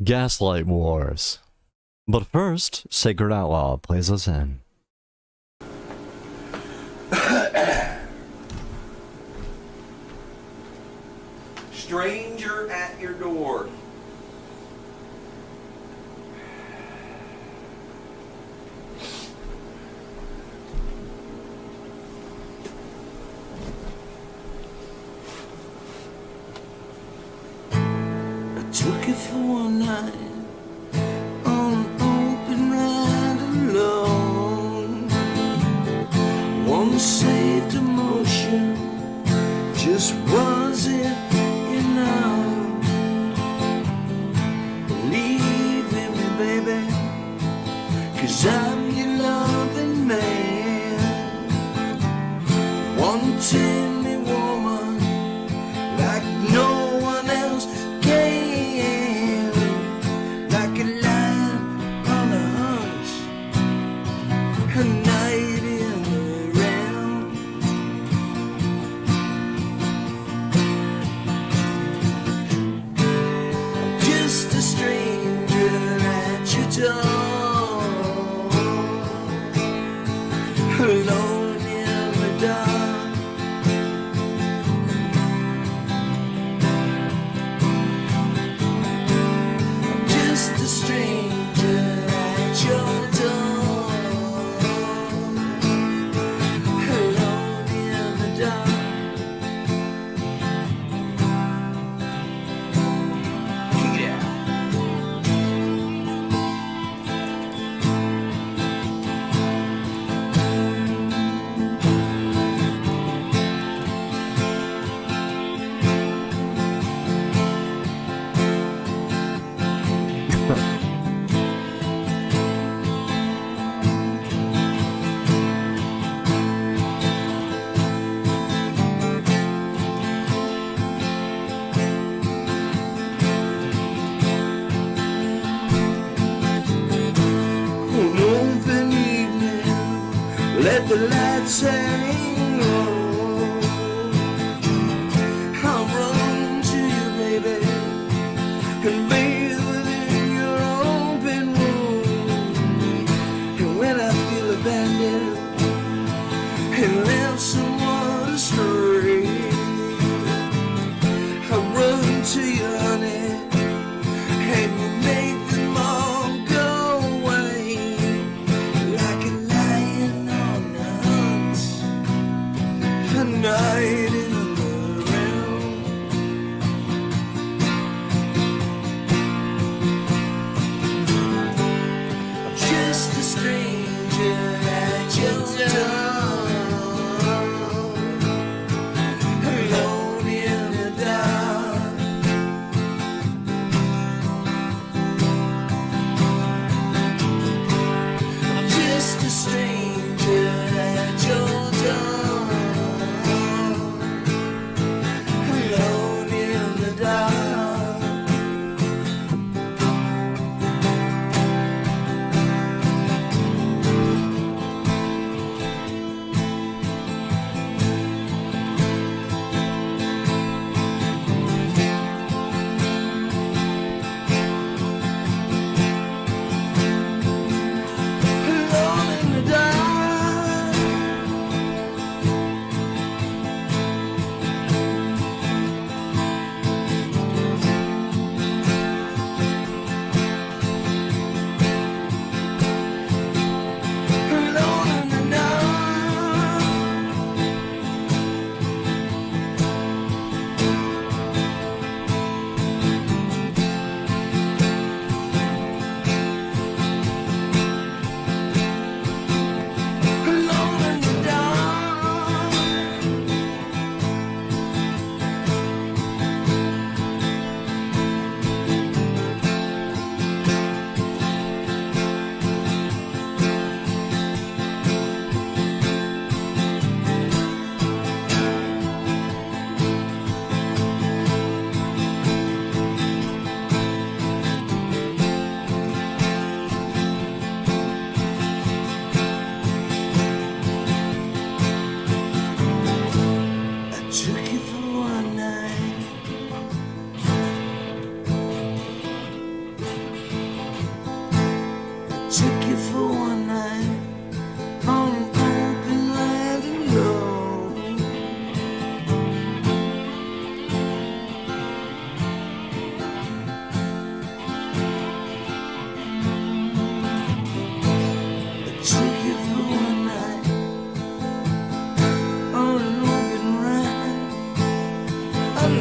Gaslight Wars. But first, Sacred Outlaw plays us in. Stranger at your door. I took it for one night on an open ride alone. One saved emotion, just wasn't enough. Believe in me, baby, 'cause I'm your loving man. One tender woman like no one else can, like a lion on a hunch, a night in the round. Just a stranger at your door, alone in the dark. Just a stranger at your door, alone in the dark. Yeah. An open evening, let the lights hang low. I'll run to you, baby, and bathe within your open wound. And when I feel abandoned and left someone astray, I run to you, honey, and you make them all go away, like a lion on the hunt,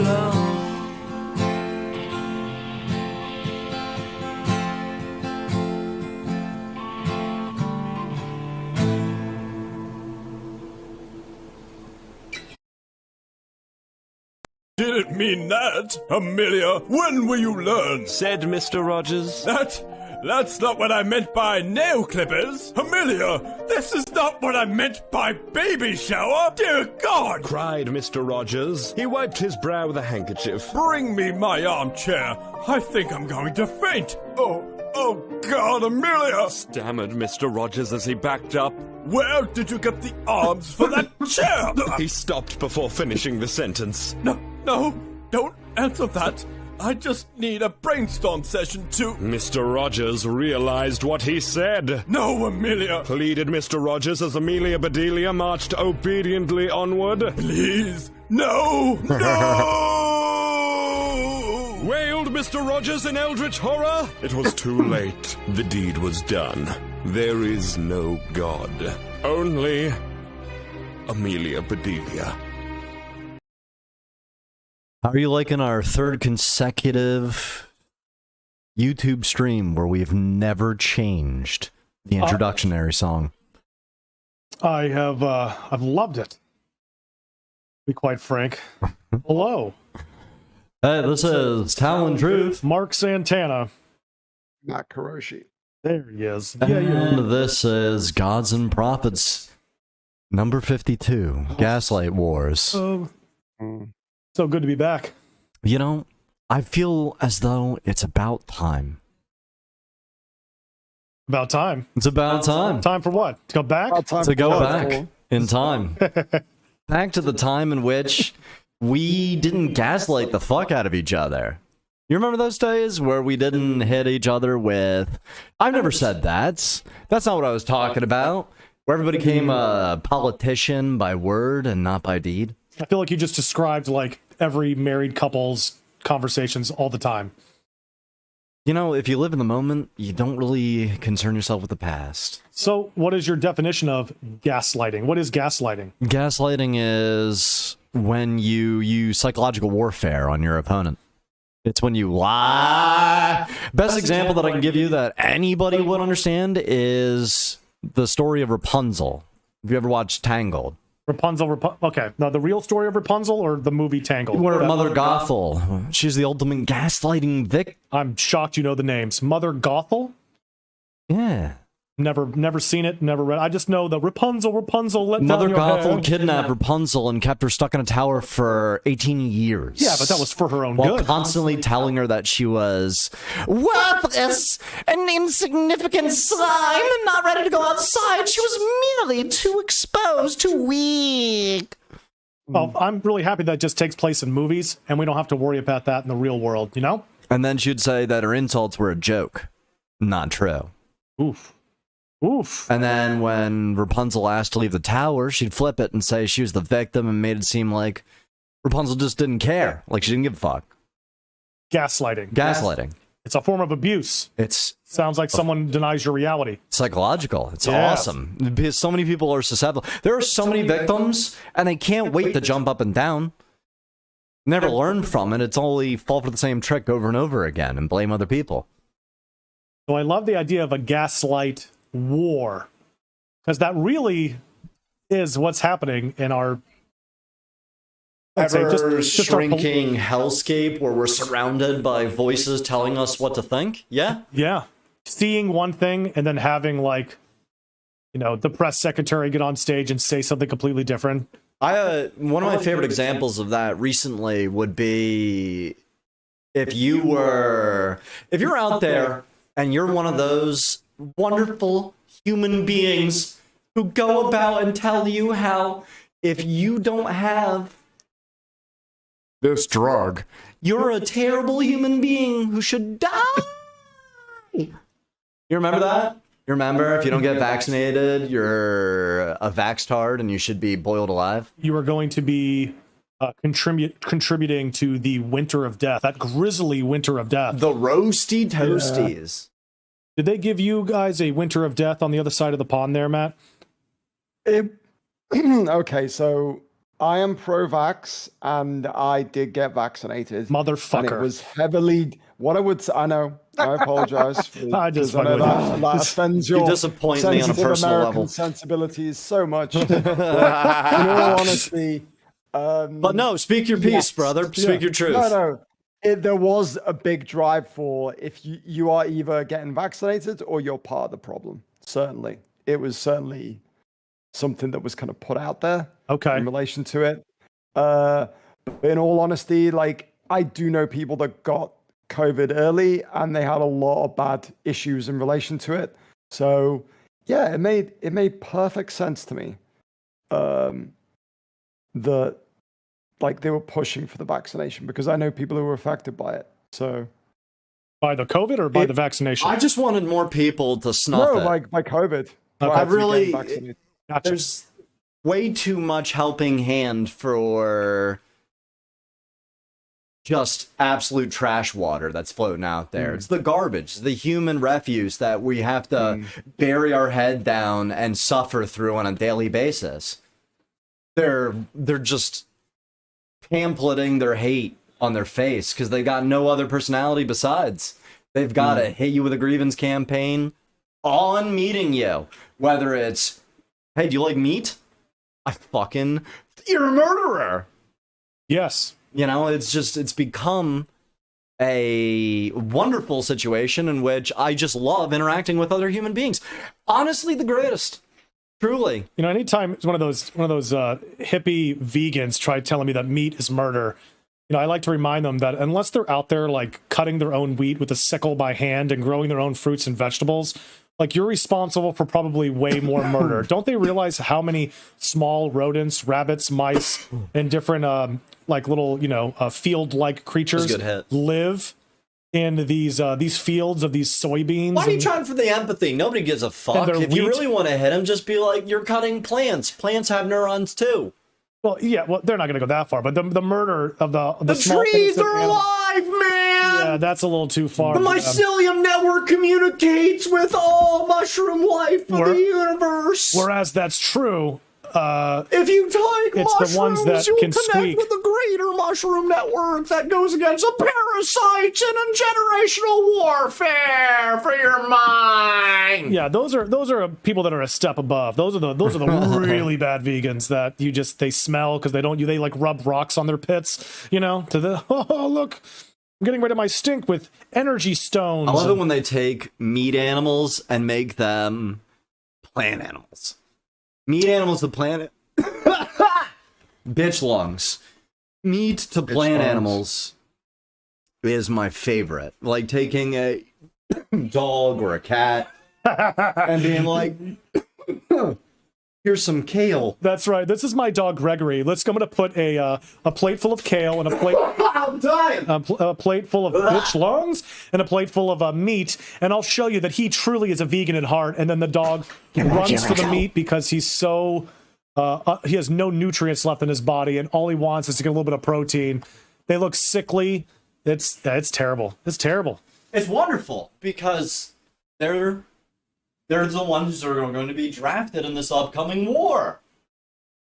long. Didn't mean that, Amelia. When will you learn? Said Mr. Rogers. That's not what I meant by nail clippers. Amelia, this is not what I meant by baby shower. Dear God! Cried Mr. Rogers. He wiped his brow with a handkerchief. Bring me my armchair. I think I'm going to faint. Oh God, Amelia! Stammered Mr. Rogers as he backed up. Where did you get the arms for that chair? He stopped before finishing the sentence. No, don't answer that. I just need a brainstorm session to... Mr. Rogers realized what he said. No, Amelia! Pleaded Mr. Rogers as Amelia Bedelia marched obediently onward. Please, no! No! Wailed Mr. Rogers in eldritch horror. It was too late. The deed was done. There is no God. Only Amelia Bedelia. How are you liking our third consecutive YouTube stream where we've never changed the introductionary song? I've loved it. To be quite frank. Hello. Hey, this is Talon Truth. Mark Santana. Not Kuroshi. There he is. And this is Gods and Prophets, number 52, Gaslight Wars. So good to be back. You know, I feel as though it's about time. About time. It's about time. Time for what? To go back? To go back in time. Back to the time in which we didn't gaslight the fuck out of each other. You remember those days where we didn't hit each other with... I've never said that. That's not what I was talking about. Where everybody became a politician by word and not by deed. I feel like you just described like every married couple's conversations all the time. You know, if you live in the moment, you don't really concern yourself with the past. So what is your definition of gaslighting? What is gaslighting? Gaslighting is when you use psychological warfare on your opponent. It's when you lie. Best example that I can give you that anybody would understand is the story of Rapunzel. Have you ever watched Tangled? Rapunzel, okay. Now, the real story of Rapunzel or the movie Tangled? Where Mother Gothel, she's the ultimate gaslighting victim. I'm shocked you know the names. Mother Gothel? Yeah. Never seen it, never read. I just know the Rapunzel, let Mother down your Gothel hair. kidnapped Rapunzel and kept her stuck in a tower for 18 years. Yeah, but that was for her own while good. Constantly telling her that she was worthless, an insignificant slime, and not ready to go outside. She was merely too exposed, too weak. Well, I'm really happy that just takes place in movies, and we don't have to worry about that in the real world, you know? And then she'd say that her insults were a joke. Not true. Oof. Oof. And then when Rapunzel asked to leave the tower, she'd flip it and say she was the victim and made it seem like Rapunzel just didn't care. Like she didn't give a fuck. Gaslighting. Gaslighting. It's a form of abuse. It's sounds like someone denies your reality. Psychological. It's Yes. awesome. Because so many people are susceptible. There are so many victims, and they can't wait to jump up and down. Never learn from it. It's only fall for the same trick over and over again and blame other people. So I love the idea of a gaslight war, because that really is what's happening in our ever-shrinking hellscape where we're surrounded by voices telling us what to think. Yeah, seeing one thing and then having, like, you know, the press secretary get on stage and say something completely different. One of my favorite examples of that recently would be if you're out there and you're one of those wonderful human beings who go about and tell you how if you don't have this drug, you're a terrible human being who should die. You remember that? You remember if you don't get vaccinated, you're a vaxtard and you should be boiled alive? You are going to be contributing to the winter of death, that grisly winter of death. The roasty toasties. Did they give you guys a winter of death on the other side of the pond there, Matt? Okay, so I am pro-vax, and I did get vaccinated. Motherfucker. And it was heavily. What I would say, I know. I apologize. I just I know fucking that offends your disappoint me on a sensitive personal American level. sensibilities so much. But in all honesty, But no, speak your piece, brother. Speak your truth. no. There was a big drive for if you are either getting vaccinated or you're part of the problem. Certainly, it was certainly something that was kind of put out there. Okay. In relation to it, but in all honesty, like I do know people that got COVID early and they had a lot of bad issues in relation to it. So yeah, it made perfect sense to me. That like they were pushing for the vaccination because I know people who were affected by it. So By the COVID or by the vaccination? I just wanted more people to snuff it. by COVID. I prior to really- getting vaccinated. Gotcha. There's way too much helping hand for just absolute trash water that's floating out there. It's the garbage, the human refuse that we have to bury our head down and suffer through on a daily basis. They're just pamphleting their hate on their face because they got no other personality besides. They've got to hit you with a grievance campaign on meeting you. Whether it's, hey, do you like meat? You're a murderer. Yes. You know, it's become a wonderful situation in which I just love interacting with other human beings. Honestly, the greatest. Truly. You know, anytime it's one of those hippie vegans try telling me that meat is murder, you know, I like to remind them that unless they're out there like cutting their own wheat with a sickle by hand and growing their own fruits and vegetables, like you're responsible for probably way more murder. Don't they realize how many small rodents, rabbits, mice, and different like little, you know, field-like creatures Good hit. live in these fields of these soybeans? Why are you and- trying for the empathy? Nobody gives a fuck. And their If you wheat- really want to hit them, just be like, you're cutting plants. Plants have neurons too. Well, yeah, well, they're not going to go that far, but the murder of the small trees innocent are animal- alive, man! Yeah, that's a little too far. The mycelium network communicates with all mushroom life of the universe. Whereas that's true. If you take It's mushrooms, the ones that you'll can connect squeak. with the greater mushroom network that goes against the parasites and in generational warfare for your mind. Yeah, those are people that are a step above. Those are the really bad vegans that they smell because they like rub rocks on their pits, you know, oh look, I'm getting rid of my stink with energy stones. I love it when they take meat animals and make them plant animals. Meat animals to plant bitch lungs. Meat to plant lungs. animals is my favorite. Like taking a dog or a cat and being like, here's some kale. That's right. This is my dog Gregory. I'm going to put a plate full of kale and a plate I'm dying. a plate full of bitch lungs and a plate full of meat, and I'll show you that he truly is a vegan at heart. And then the dog runs for the meat because he's so he has no nutrients left in his body, and all he wants is to get a little bit of protein. They look sickly. It's terrible. It's terrible. It's wonderful because they're the ones who are going to be drafted in this upcoming war.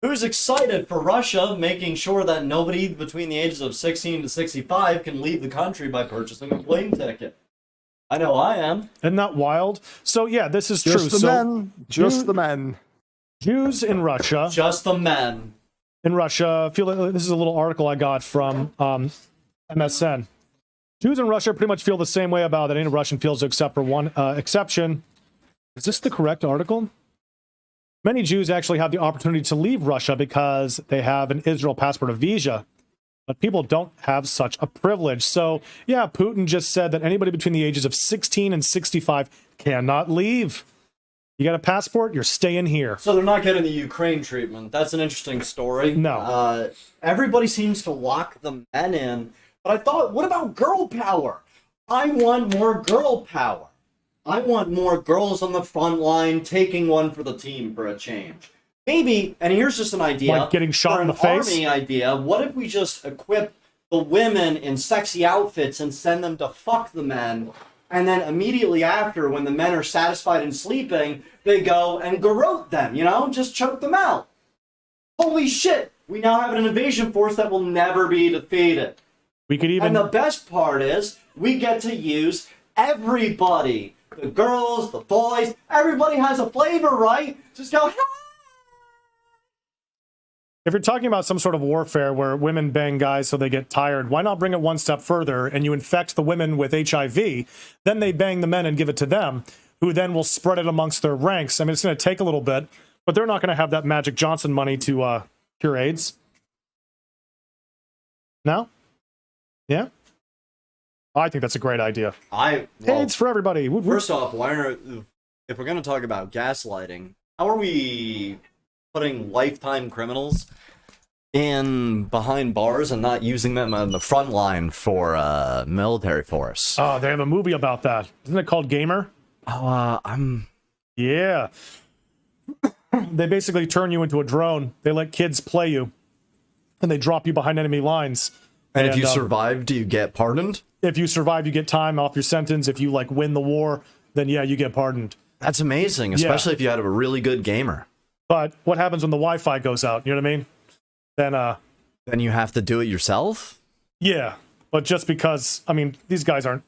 Who's excited for Russia making sure that nobody between the ages of 16 to 65 can leave the country by purchasing a plane ticket? I know I am. Isn't that wild? So yeah, this is Just true. the men. Just the men. Jews in Russia. Just the men. In Russia, I feel like this is a little article I got from MSN. Jews in Russia pretty much feel the same way about it. Any Russian feels, except for one exception. Is this the correct article? Many Jews actually have the opportunity to leave Russia because they have an Israel passport or visa, but people don't have such a privilege. So, yeah, Putin just said that anybody between the ages of 16 and 65 cannot leave. You got a passport, you're staying here. So they're not getting the Ukraine treatment. That's an interesting story. No. Everybody seems to lock the men in. But I thought, what about girl power? I want more girl power. I want more girls on the front line taking one for the team for a change. Maybe, and here's just an idea. Like getting shot for in the an face? army idea. What if we just equip the women in sexy outfits and send them to fuck the men? And then immediately after, when the men are satisfied and sleeping, they go and garrote them, you know? Just choke them out. Holy shit! We now have an invasion force that will never be defeated. We could even... And the best part is, we get to use everybody. The girls, the boys, everybody has a flavor, right? Just go, hey! If you're talking about some sort of warfare where women bang guys so they get tired, why not bring it one step further and you infect the women with HIV, then they bang the men and give it to them, who then will spread it amongst their ranks. I mean, it's going to take a little bit, but they're not going to have that Magic Johnson money to cure AIDS. No? Yeah? I think that's a great idea. AIDS for everybody. First off, if we're going to talk about gaslighting, how are we putting lifetime criminals in behind bars and not using them on the front line for military force? Oh, they have a movie about that. Isn't it called Gamer? Oh, Yeah. They basically turn you into a drone. They let kids play you, and they drop you behind enemy lines. And if you survive, do you get pardoned? If you survive, you get time off your sentence. If you, like, win the war, then, yeah, you get pardoned. That's amazing, especially if you had a really good gamer. But what happens when the Wi-Fi goes out? You know what I mean? Then you have to do it yourself? Yeah, but just because, I mean, these guys aren't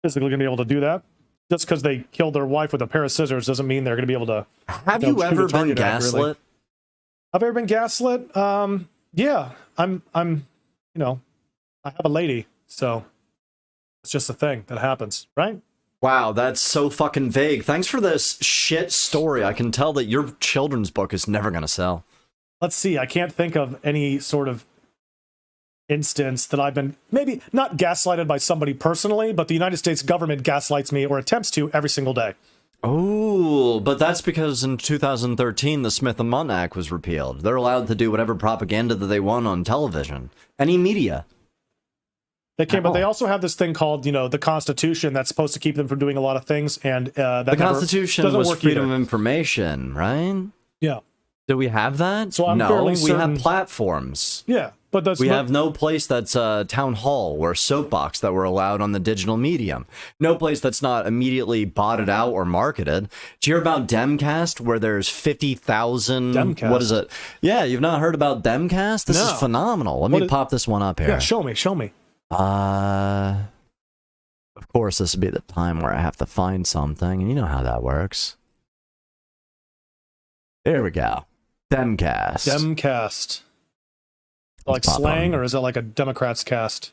physically going to be able to do that. Just because they killed their wife with a pair of scissors doesn't mean they're going to be able to... Have you ever been gaslit? Have I ever been gaslit? Yeah, I'm, you know, I have a lady, so it's just a thing that happens, right? Wow, that's so fucking vague. Thanks for this shit story. I can tell that your children's book is never going to sell. Let's see, I can't think of any sort of instance that I've been, maybe not gaslighted by somebody personally, but the United States government gaslights me or attempts to every single day. Oh, but that's because in 2013, the Smith and Mundt Act was repealed. They're allowed to do whatever propaganda that they want on television. Any media. They can, but they also have this thing called, you know, the Constitution that's supposed to keep them from doing a lot of things, and the Constitution was freedom of information, right? Yeah. Do we have that? So I'm fairly certain... we have platforms. Yeah, but we have no place that's a town hall or soapbox that we're allowed on the digital medium. No place that's not immediately botted out or marketed. Did you hear about Demcast, where there's 50,000... Demcast? What is it? Yeah, you've not heard about Demcast? This is phenomenal. Let me pop this one up here. Yeah, show me. Of course, this would be the time where I have to find something, and you know how that works. There we go. Demcast. Like slang, or is that like a Democrats cast?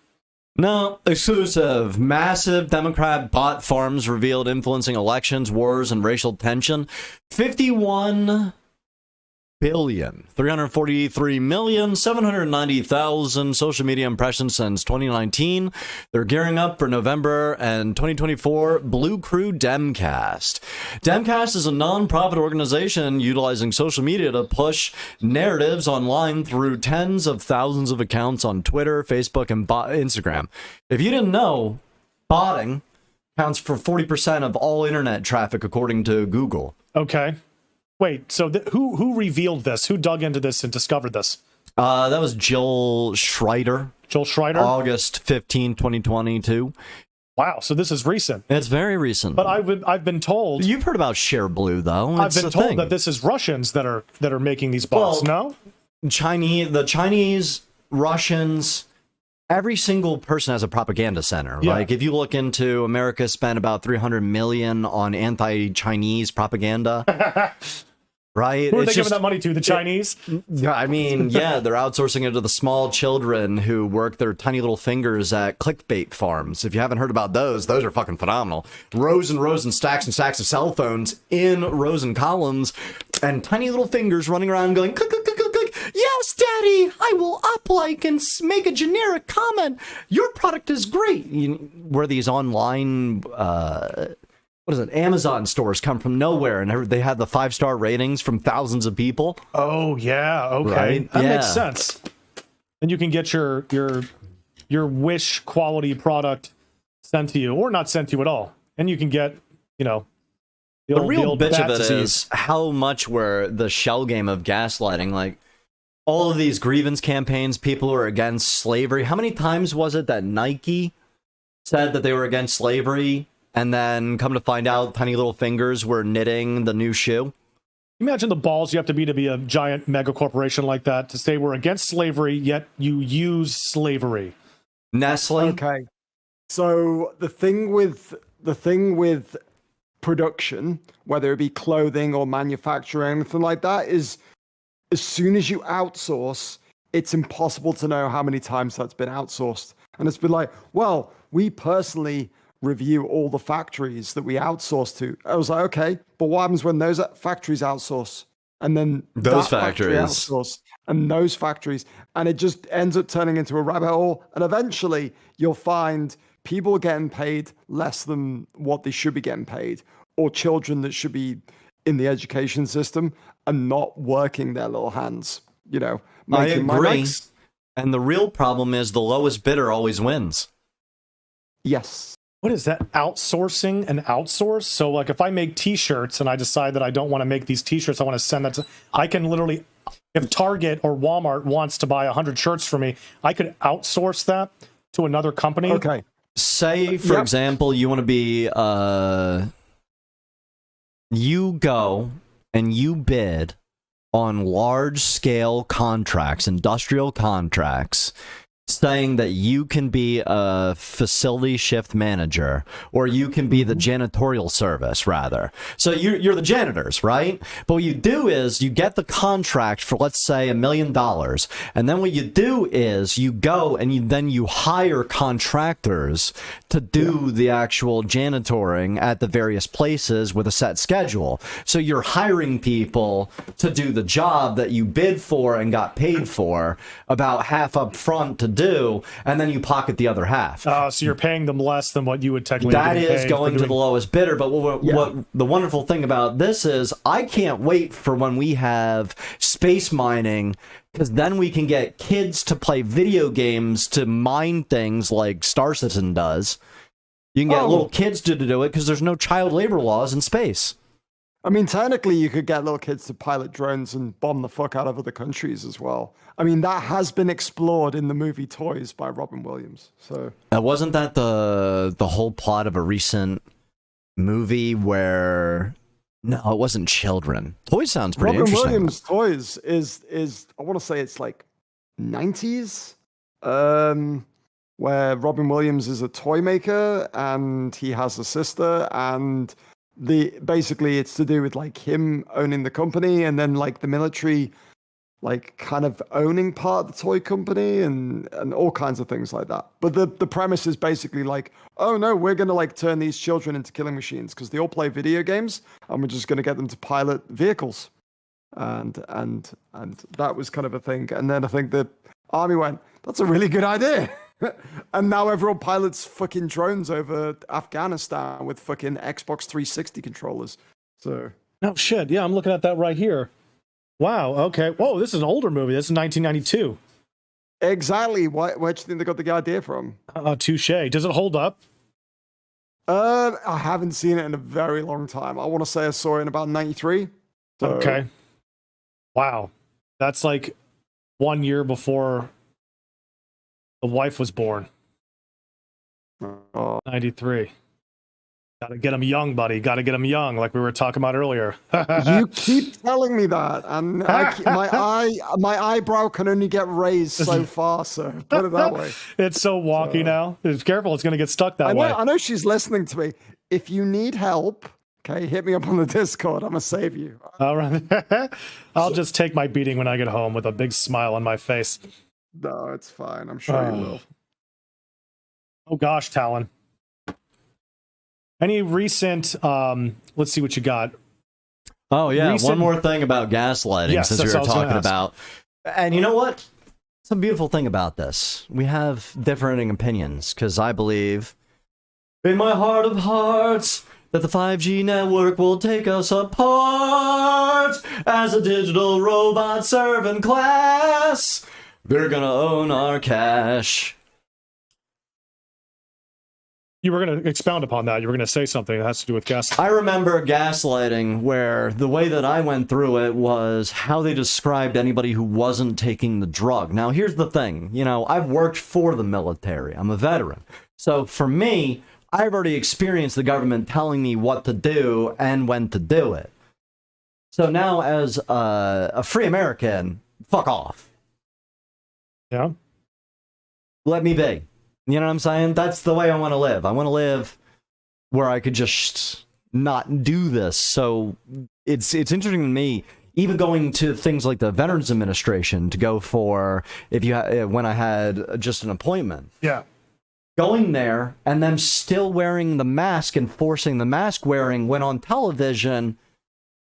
No, exclusive. Massive Democrat bot farms revealed influencing elections, wars, and racial tension. 51,343,790,000 social media impressions since 2019. They're gearing up for November and 2024 Blue Crew Demcast. Demcast is a non-profit organization utilizing social media to push narratives online through tens of thousands of accounts on Twitter, Facebook, and Instagram. If you didn't know, botting accounts for 40% of all internet traffic, according to Google. Okay. Wait, so who revealed this? Who dug into this and discovered this? That was Jill Schreider. Jill Schreider? August 15, 2022. Wow, so this is recent. It's very recent. But I've been told... You've heard about Share Blue, though. I've been told that this is Russians that are making these bots, no? The Chinese, Russians... Every single person has a propaganda center. Yeah. Like, if you look into America spent about $300 million on anti-Chinese propaganda... Right? Who are they giving that money to? The Chinese? I mean, yeah, they're outsourcing it to the small children who work their tiny little fingers at clickbait farms. If you haven't heard about those are fucking phenomenal. Rows and rows and stacks of cell phones in rows and columns, and tiny little fingers running around going, click, click, click, click, click. Yes, Daddy, I will up-like and make a generic comment. Your product is great. Where these online... what is it? Amazon stores come from nowhere, and they have the 5-star ratings from thousands of people. Oh yeah, okay, right? That makes sense. And you can get your wish quality product sent to you, or not sent to you at all, and you can get, you know, the real bitch of it is how much we're the shell game of gaslighting. Like all of these grievance campaigns, people are against slavery. How many times was it that Nike said that they were against slavery? And then come to find out, tiny little fingers were knitting the new shoe. Imagine the balls you have to be a giant mega corporation like that to say we're against slavery, yet you use slavery. Nestle. Okay. So the thing with production, whether it be clothing or manufacturing or anything like that, is as soon as you outsource, it's impossible to know how many times that's been outsourced. And it's been like, well, we personally review all the factories that we outsource to. I was like, okay, but what happens when those factories outsource? And then those that factory factories outsource, and those factories, and it just ends up turning into a rabbit hole. And eventually you'll find people are getting paid less than what they should be getting paid, or children that should be in the education system and not working their little hands, you know, making I agree. money. And the real problem is the lowest bidder always wins. Yes. What is that? Outsourcing and outsource? So like if I make t-shirts and I decide that I don't want to make these t-shirts, I want to send that to, I can literally, if Target or Walmart wants to buy 100 shirts for me, I could outsource that to another company. Okay. Say, for example, you want to be, you go and you bid on large-scale contracts, industrial contracts, saying that you can be a facility shift manager, or you can be the janitorial service, rather. So you're the janitors, right? But what you do is you get the contract for, let's say, $1 million, and then what you do is you go and then you hire contractors to do the actual janitoring at the various places with a set schedule. So you're hiring people to do the job that you bid for and got paid for, about half up front to do, and then you pocket the other half. So you're paying them less than what you would technically That be is paid going for to the doing... lowest bidder, but what the wonderful thing about this is I can't wait for when we have space mining, because then we can get kids to play video games to mine things like Star Citizen does. You can get little kids to do it because there's no child labor laws in space. I mean, technically, you could get little kids to pilot drones and bomb the fuck out of other countries as well. I mean, that has been explored in the movie Toys by Robin Williams. So wasn't that the whole plot of a recent movie where... No, it wasn't children. Toys sounds pretty Robin interesting. Williams Toys is I want to say it's like 90s, where Robin Williams is a toy maker and he has a sister, and basically it's to do with like him owning the company and then like the military like kind of owning part of the toy company and all kinds of things like that. But the premise is basically like, oh no, we're going to like turn these children into killing machines because they all play video games and we're just going to get them to pilot vehicles. And that was kind of a thing. And then I think the army went, that's a really good idea. And now everyone pilots fucking drones over Afghanistan with fucking Xbox 360 controllers. So Oh shit, yeah, I'm looking at that right here. Wow, okay. Whoa, this is an older movie. This is 1992. exactly. Where do you think they got the idea from? Touche. Does it hold up? I haven't seen it in a very long time. I want to say I saw it in about 93. So. Okay. Wow. That's like 1 year before the wife was born. 93. Gotta get him young, buddy. Gotta get him young, like we were talking about earlier. You keep telling me that, and my eyebrow can only get raised so far. So put it that way. It's so wonky now. It's careful; it's gonna get stuck that way. I know she's listening to me. If you need help, okay, hit me up on the Discord. I'm gonna save you. All right. I'll just take my beating when I get home with a big smile on my face. No, it's fine. I'm sure you will. Oh gosh, Talon. Any recent, let's see what you got. Oh, yeah. Recent... One more thing about gaslighting, yes, since we were talking about. And you know what? It's a beautiful thing about this. We have differing opinions, because I believe, in my heart of hearts, that the 5G network will take us apart as a digital robot servant class. They're gonna own our cash. You were going to expound upon that. You were going to say something that has to do with gas. I remember gaslighting, where the way that I went through it was how they described anybody who wasn't taking the drug. Now, here's the thing. You know, I've worked for the military. I'm a veteran. So for me, I've already experienced the government telling me what to do and when to do it. So now, as a free American, fuck off. Yeah. Let me be. You know what I'm saying? That's the way I want to live. I want to live where I could just not do this. So it's interesting to me, even going to things like the Veterans Administration to go for when I had just an appointment. Yeah. Going there and them still wearing the mask and forcing the mask wearing when on television,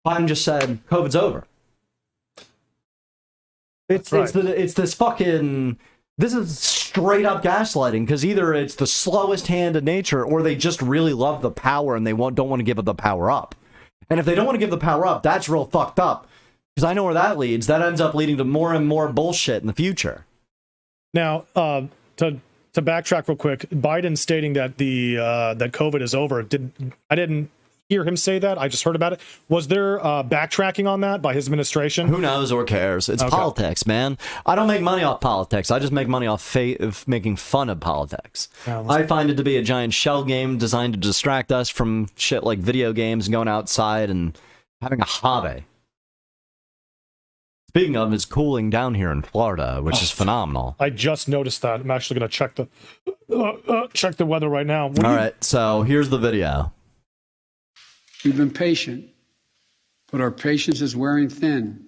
Biden just said COVID's over. It's this fucking. This is straight up gaslighting, because either it's the slowest hand of nature, or they just really love the power and they don't want to give the power up. And if they don't want to give the power up, that's real fucked up. Because I know where that leads. That ends up leading to more and more bullshit in the future. Now, to backtrack real quick, Biden stating that that COVID is over. I didn't hear him say that. I just heard about it. Was there backtracking on that by his administration? Who knows or cares? It's politics, man. I don't make money off politics. I just make money off making fun of politics. Yeah, I find it to be a giant shell game designed to distract us from shit like video games and going outside and having a hobby. Speaking of, it's cooling down here in Florida, which is phenomenal. I just noticed that. I'm actually going to check the weather right now. All right, so here's the video. We've been patient, but our patience is wearing thin,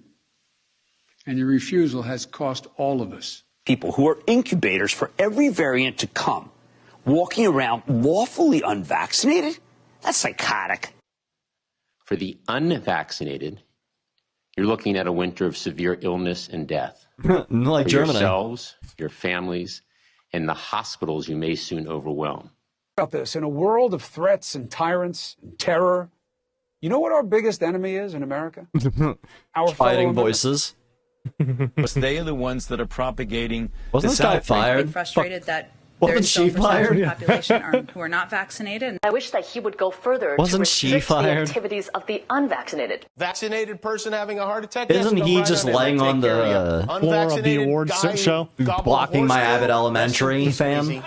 and your refusal has cost all of us. People who are incubators for every variant to come, walking around lawfully unvaccinated? That's psychotic. For the unvaccinated, you're looking at a winter of severe illness and death. Like for Germany. Yourselves, your families, and the hospitals you may soon overwhelm. About this, in a world of threats and tyrants and terror, you know what our biggest enemy is in America? Our fighting voices. They are the ones that are propagating. Wasn't this guy fired? Frustrated that wasn't she fired? The population who are not vaccinated. I wish that he would go further wasn't to she restrict fired? the activities of the unvaccinated. Vaccinated person having a heart attack. Isn't he just laying on the floor of the awards show? Blocking my Abbott Elementary, fam?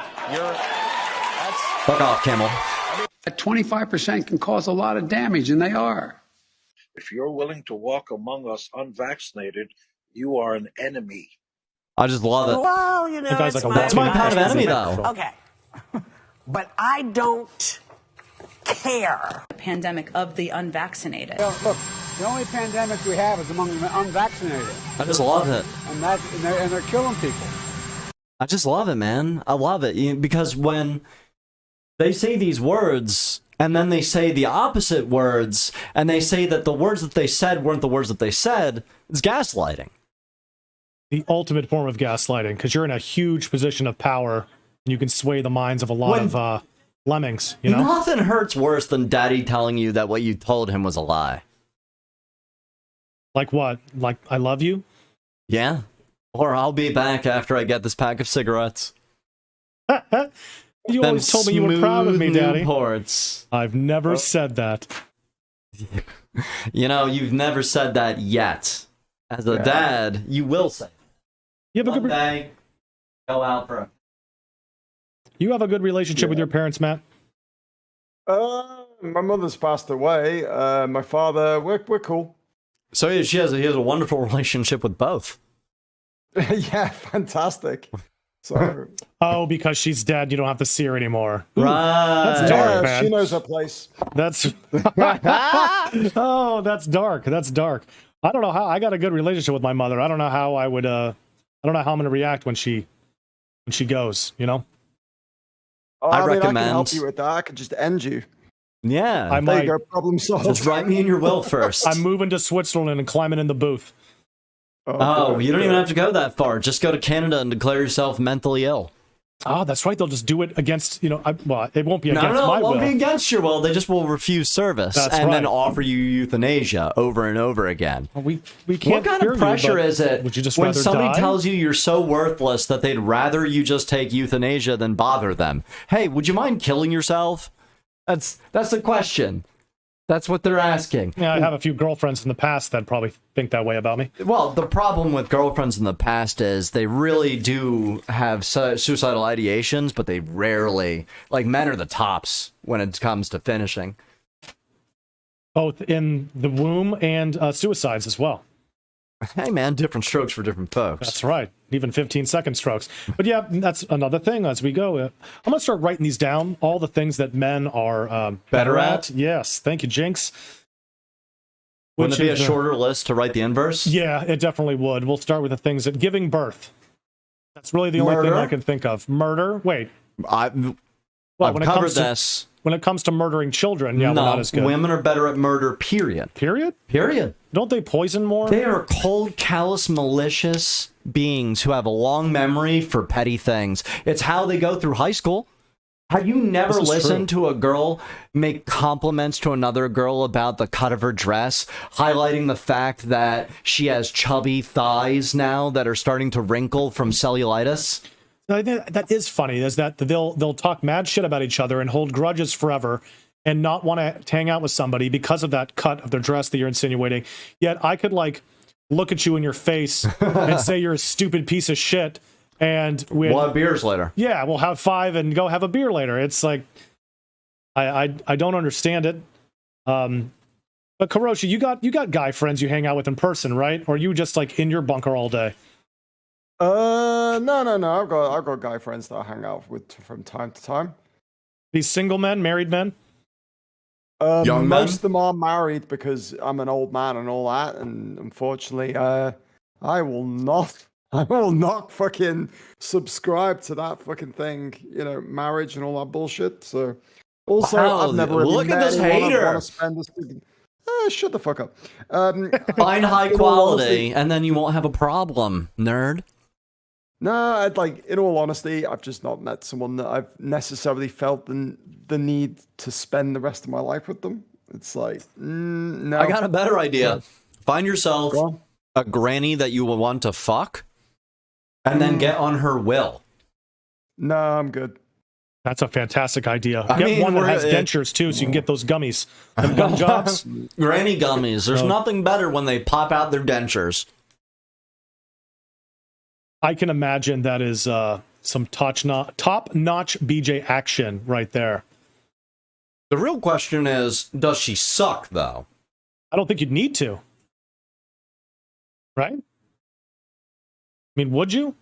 Fuck off, Kimmel. That 25% can cause a lot of damage, and they are. If you're willing to walk among us unvaccinated, you are an enemy. I just love it. Well, you know, it's my kind of enemy, though. Okay. But I don't care. The pandemic of the unvaccinated. Well, look, the only pandemic we have is among the unvaccinated. I just love it. And they're killing people. I just love it, man. I love it. Because when they say these words, and then they say the opposite words, and they say that the words that they said weren't the words that they said, it's gaslighting. The ultimate form of gaslighting, because you're in a huge position of power, and you can sway the minds of a lot of lemmings, you know? Nothing hurts worse than daddy telling you that what you told him was a lie. Like what? Like, I love you? Yeah. Or I'll be back after I get this pack of cigarettes. You always told me you were proud of me, Daddy. Ports. I've never said that. You know, you've never said that yet. As a dad, you will say. You have One day, go out for a... You have a good relationship with your parents, Matt? My mother's passed away. My father, we're cool. So he has a wonderful relationship with both. Yeah, fantastic. So, oh, because she's dead, you don't have to see her anymore. Ooh, right. That's dark, man. She knows her place. That's oh, that's dark. That's dark. I don't know how. I got a good relationship with my mother. I don't know how I would. I don't know how I'm going to react when she goes. You know. Oh, I mean, recommend. I can help you with that. I could just end you. Yeah, I there you go. Problem solved. Just write me in your will first. I'm moving to Switzerland and climbing in the booth. Oh, you don't even have to go that far. Just go to Canada and declare yourself mentally ill. Oh, that's right. They'll just do it against, you know, well, it won't be against my will. No, it won't be against your will. They just will refuse service then offer you euthanasia over and over again. We can't. What kind of pressure is it would you just when somebody tells you you're so worthless that they'd rather you just take euthanasia than bother them? Hey, would you mind killing yourself? That's the question. That's what they're asking. Yeah, I have a few girlfriends in the past that probably think that way about me. Well, the problem with girlfriends in the past is they really do have suicidal ideations, but they rarely, like, men are the tops when it comes to finishing. Both in the womb and suicides as well. Hey, man, different strokes for different folks. That's right. Even 15-second strokes. But yeah, that's another thing as we go. I'm going to start writing these down, all the things that men are better at. Yes. Thank you, Jinx. Wouldn't it be a shorter list to write the inverse? Yeah, it definitely would. We'll start with the things that giving birth. That's really the only thing I can think of. Murder? Wait. I've covered this. When it comes to murdering children, yeah, we're not as good. Women are better at murder, period. Period? Period. Don't they poison more? They are cold, callous, malicious beings who have a long memory for petty things. It's how they go through high school. Have you never listened to a girl make compliments to another girl about the cut of her dress, highlighting the fact that she has chubby thighs now that are starting to wrinkle from cellulitis? That is funny, is that they'll talk mad shit about each other and hold grudges forever and not want to hang out with somebody because of that cut of their dress that you're insinuating. Yet I could, like, look at you in your face and say you're a stupid piece of shit, and we'll have beers later. Yeah, we'll have 5 and go have a beer later. It's like, I don't understand it. But Karoshi, you got guy friends you hang out with in person, right? Or are you just like in your bunker all day? No. I've got guy friends that I hang out with from time to time. These single men, married men? Young men? Most of them are married because I'm an old man and all that, and unfortunately, I will not fucking subscribe to that fucking thing, you know, marriage and all that bullshit. So, also, wow, I've never really look at this hater. Shut the fuck up. Find high quality, and then you won't have a problem, nerd. No, in all honesty, I've just not met someone that I've necessarily felt the need to spend the rest of my life with them. It's like, no. I got a better idea. Find yourself a granny that you will want to fuck, and then get on her will. No, I'm good. That's a fantastic idea. Get one that has dentures, too, so you can get those gummies. Them gum jobs. Granny gummies. There's nothing better when they pop out their dentures. I can imagine that is some top-notch BJ action right there. The real question is, does she suck, though? I don't think you'd need to. Right? I mean, would you?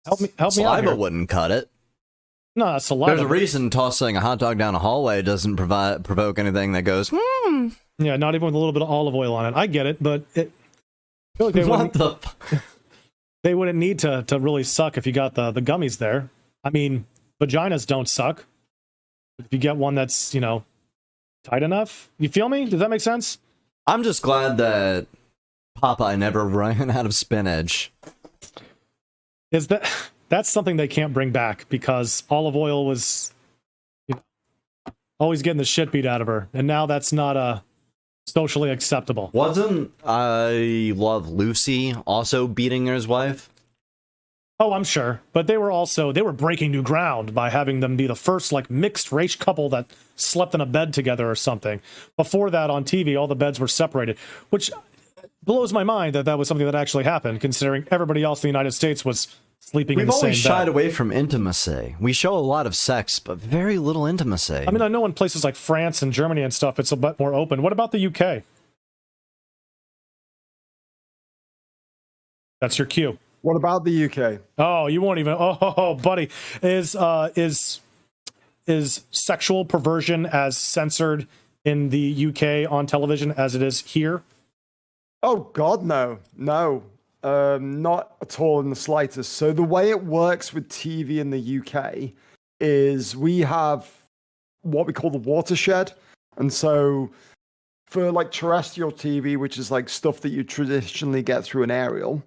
Help me out Saliva here. wouldn't cut it. No, saliva. There's a reason tossing a hot dog down a hallway doesn't provoke anything that goes, Yeah, not even with a little bit of olive oil on it. I get it, but I feel like they wouldn't need to really suck if you got the gummies there. I mean, vaginas don't suck. If you get one that's, you know, tight enough. You feel me? Does that make sense? I'm just glad that Popeye never ran out of spinach. That's something they can't bring back because olive oil was, you know, always getting the shit beat out of her, and now that's not socially acceptable. Wasn't I Love Lucy also beating his wife? Oh, I'm sure, but they were breaking new ground by having them be the first like mixed race couple that slept in a bed together or something. Before that, on TV, all the beds were separated, which blows my mind that was something that actually happened, considering everybody else in the United States was sleeping in the same bed. We've always shied away from intimacy. We show a lot of sex, but very little intimacy. I mean, I know in places like France and Germany and stuff, it's a bit more open. What about the UK? That's your cue. What about the UK? Oh, you won't even. Oh, buddy, is sexual perversion as censored in the UK on television as it is here? Oh God, no. Not at all in the slightest. So the way it works with TV in the UK is we have what we call the watershed. And so for like terrestrial TV, which is like stuff that you traditionally get through an aerial,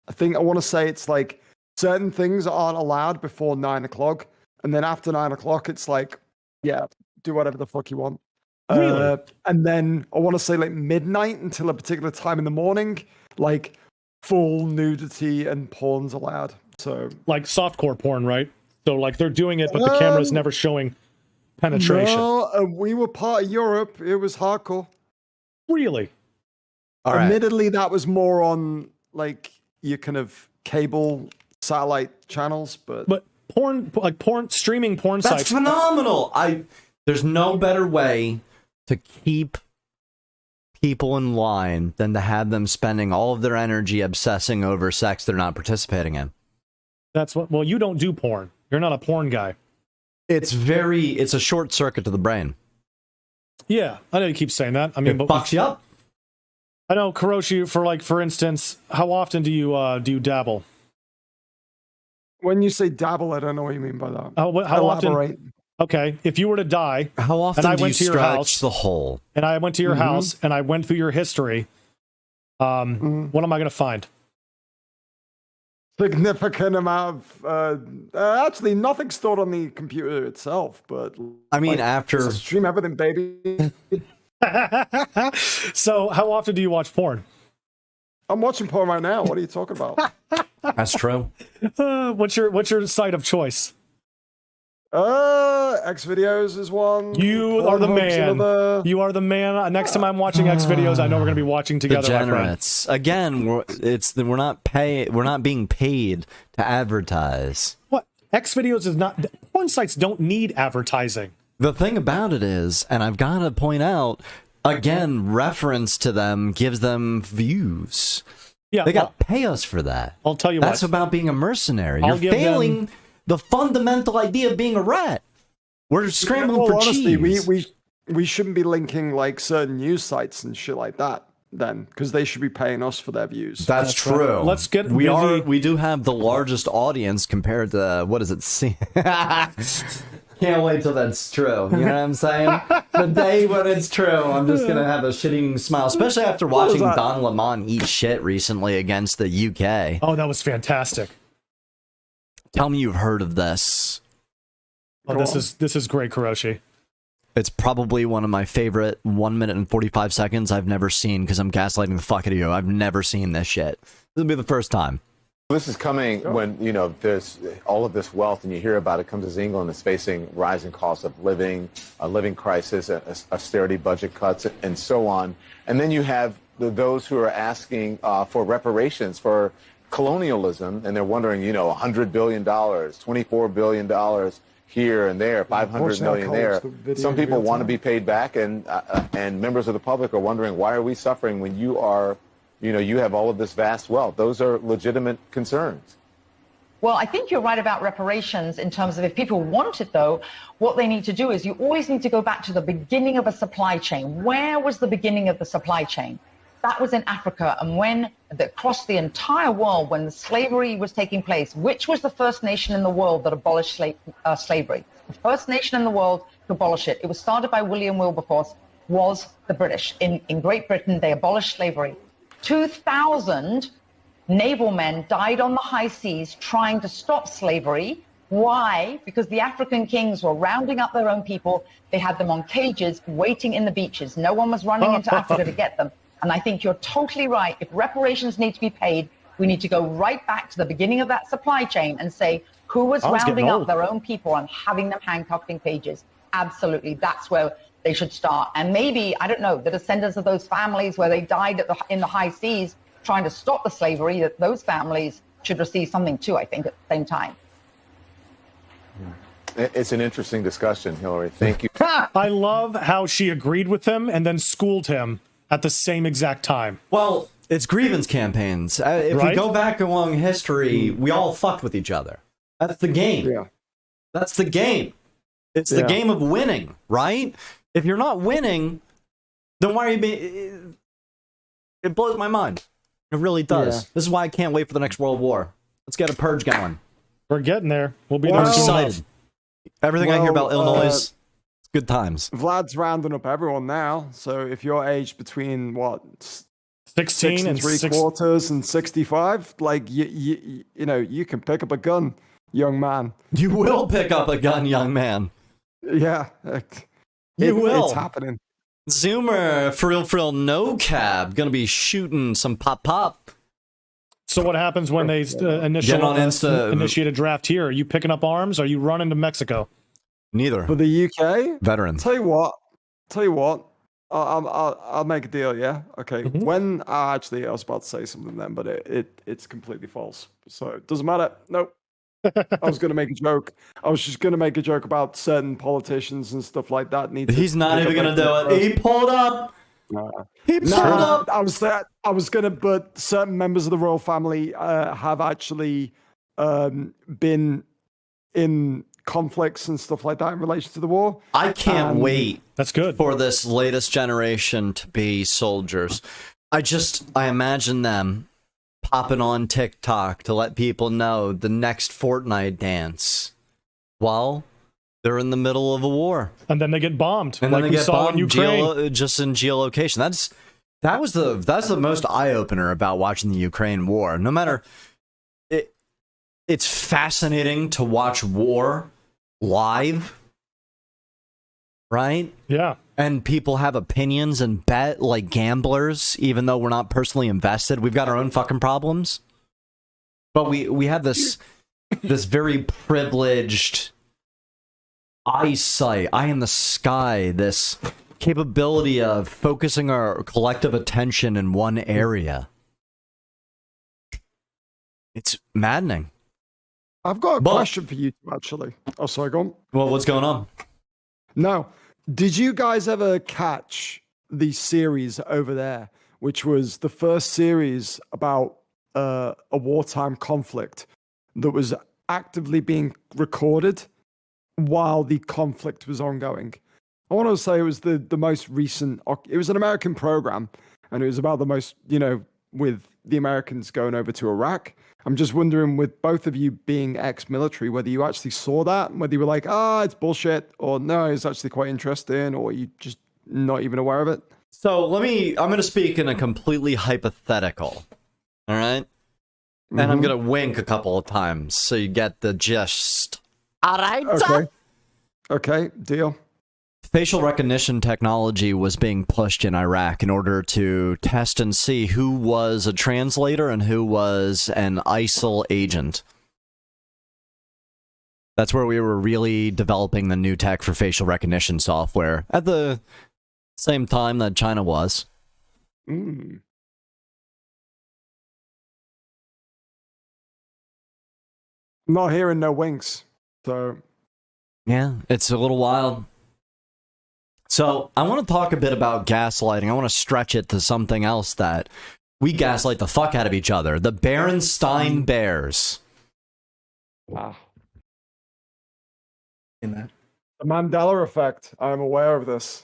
I want to say it's like certain things aren't allowed before 9 o'clock. And then after 9 o'clock, it's like, yeah, do whatever the fuck you want. Really? And then I want to say like midnight until a particular time in the morning, like full nudity and porn's allowed. So like softcore porn, right? So like they're doing it, but the camera's never showing penetration. No, we were part of Europe. It was hardcore. Really? Admittedly, that was more on like your kind of cable satellite channels, but porn, like porn streaming porn sites. That's phenomenal. There's no better way to keep people in line than to have them spending all of their energy obsessing over sex they're not participating in. That's what. Well, you don't do porn. You're not a porn guy. It's a short circuit to the brain. Yeah, I know you keep saying that. I mean, it fucks you up. I know, Kuroshi. For instance, how often do you dabble? When you say dabble, I don't know what you mean by that. How Elaborate. often? Okay, if you were to die, how often and I do went you to your stretch house, the hole? And I went to your house, and I went through your history. What am I going to find? Significant amount of actually nothing stored on the computer itself, but I mean, after stream everything, baby. So, how often do you watch porn? I'm watching porn right now. What are you talking about? That's true. What's your site of choice? X videos is one. You are the man. You are the man. Next time I'm watching X videos, I know we're going to be watching together. Degenerates. Again, we're not being paid to advertise. What? X videos is not. Porn sites don't need advertising. The thing about it is, and I've got to point out again, reference to them gives them views. Yeah, they got to pay us for that. I'll tell you That's what. about being a mercenary. You're failing the fundamental idea of being a rat. We're scrambling for cheese. We shouldn't be linking like certain news sites and shit like that then, because they should be paying us for their views. That's true. Right. Let's get we do have the largest audience compared to what is it? Can't wait till that's true. You know what I'm saying? The day when it's true, I'm just gonna have a shitting smile, especially after watching Don Lemon eat shit recently against the UK. Oh, that was fantastic. Tell me you've heard of this. Oh, this is great, Kuroshi. It's probably one of my favorite 1 minute and 45 seconds I've never seen because I'm gaslighting the fuck out of you. I've never seen this shit. This will be the first time. This is coming when, you know, there's all of this wealth and you hear about it comes as England is facing rising costs of living, a living crisis, austerity budget cuts, and so on. And then you have those who are asking for reparations for colonialism, and they're wondering, you know, $100 billion, $24 billion here and there, 500 million there. Some people want to be paid back, and members of the public are wondering, why are we suffering when you are, you know, you have all of this vast wealth? Those are legitimate concerns. Well, I think you're right about reparations in terms of if people want it, though, what they need to do is you always need to go back to the beginning of a supply chain. Where was the beginning of the supply chain? That was in Africa, and when across the entire world, when the slavery was taking place, which was the first nation in the world that abolished slavery? The first nation in the world to abolish it. It was started by William Wilberforce, was the British. In Great Britain, they abolished slavery. 2,000 naval men died on the high seas trying to stop slavery. Why? Because the African kings were rounding up their own people. They had them on cages waiting in the beaches. No one was running into Africa to get them. And I think you're totally right. If reparations need to be paid, we need to go right back to the beginning of that supply chain and say who was rounding up their own people and having them handcuffed in cages. Absolutely. That's where they should start. And maybe, I don't know, the descendants of those families where they died in the high seas trying to stop the slavery, that those families should receive something too, I think, at the same time. It's an interesting discussion, Hillary. Thank you. I love how she agreed with him and then schooled him at the same exact time. Well, it's grievance campaigns. If we go back along history, we all fucked with each other. That's the game. Yeah. That's the game. It's the game of winning, right? If you're not winning, then why are you being... It blows my mind. It really does. Yeah. This is why I can't wait for the next World War. Let's get a purge going. We're getting there. We'll be I'm there soon excited. enough. Everything I hear about Illinois is good times. Vlad's rounding up everyone now. So if you're aged between what 16 and 3/4 and 65, like you know, you can pick up a gun, young man. You will pick up a gun, young man. Yeah, you will. It's happening. Zoomer, frill, no cab, gonna be shooting some pop. So what happens when they initiate a draft here? Are you picking up arms? Or are you running to Mexico? Neither. For the UK, veterans. Tell you what. I'll make a deal. Yeah. Okay. When I was about to say something then, but it's completely false. So it doesn't matter. Nope. I was going to make a joke. I was just going to make a joke about certain politicians and stuff like that. He's not even going to do it. He pulled up. He pulled up. I was going to, but certain members of the royal family have actually been in conflicts and stuff like that in relation to the war. I can't wait. That's good for this latest generation to be soldiers. I imagine them popping on TikTok to let people know the next Fortnite dance while they're in the middle of a war, and then they get bombed, and like then they we get saw bombed in Ukraine. just in geolocation. That's the most eye opener about watching the Ukraine war. No matter it's fascinating to watch war live, right? Yeah. And people have opinions and bet like gamblers, even though we're not personally invested. We've got our own fucking problems. But we have this very privileged eyesight, eye in the sky, this capability of focusing our collective attention in one area. It's maddening. I've got a question for you two, actually. Oh, sorry, go on. Well, what's going on? No. Did you guys ever catch the series over there, which was the first series about a wartime conflict that was actively being recorded while the conflict was ongoing? I want to say it was the most recent. It was an American program, and it was about the most, with the Americans going over to Iraq. I'm just wondering, with both of you being ex-military, whether you actually saw that, whether you were like, it's bullshit, or no, it's actually quite interesting, or you just not even aware of it. So I'm going to speak in a completely hypothetical, all right? And I'm going to wink a couple of times so you get the gist. All right. Okay, deal. Facial recognition technology was being pushed in Iraq in order to test and see who was a translator and who was an ISIL agent. That's where we were really developing the new tech for facial recognition software at the same time that China was. I'm not hearing no winks, so... Yeah, it's a little wild. So, I want to talk a bit about gaslighting. I want to stretch it to something else that we gaslight the fuck out of each other. The Berenstain Bears. Wow. The Mandela effect. I'm aware of this.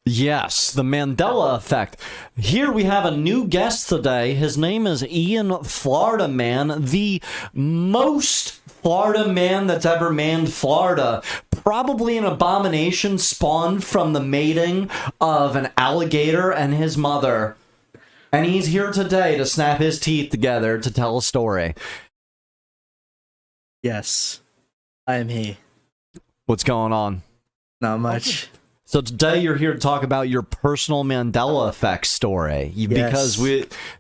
Yes, the Mandela effect. Here we have a new guest today. His name is Ian Florida Man, the most Florida man that's ever manned Florida. Probably an abomination spawned from the mating of an alligator and his mother. And he's here today to snap his teeth together to tell a story. Yes, I am he. What's going on? Not much. So today you're here to talk about your personal Mandela effect story. Because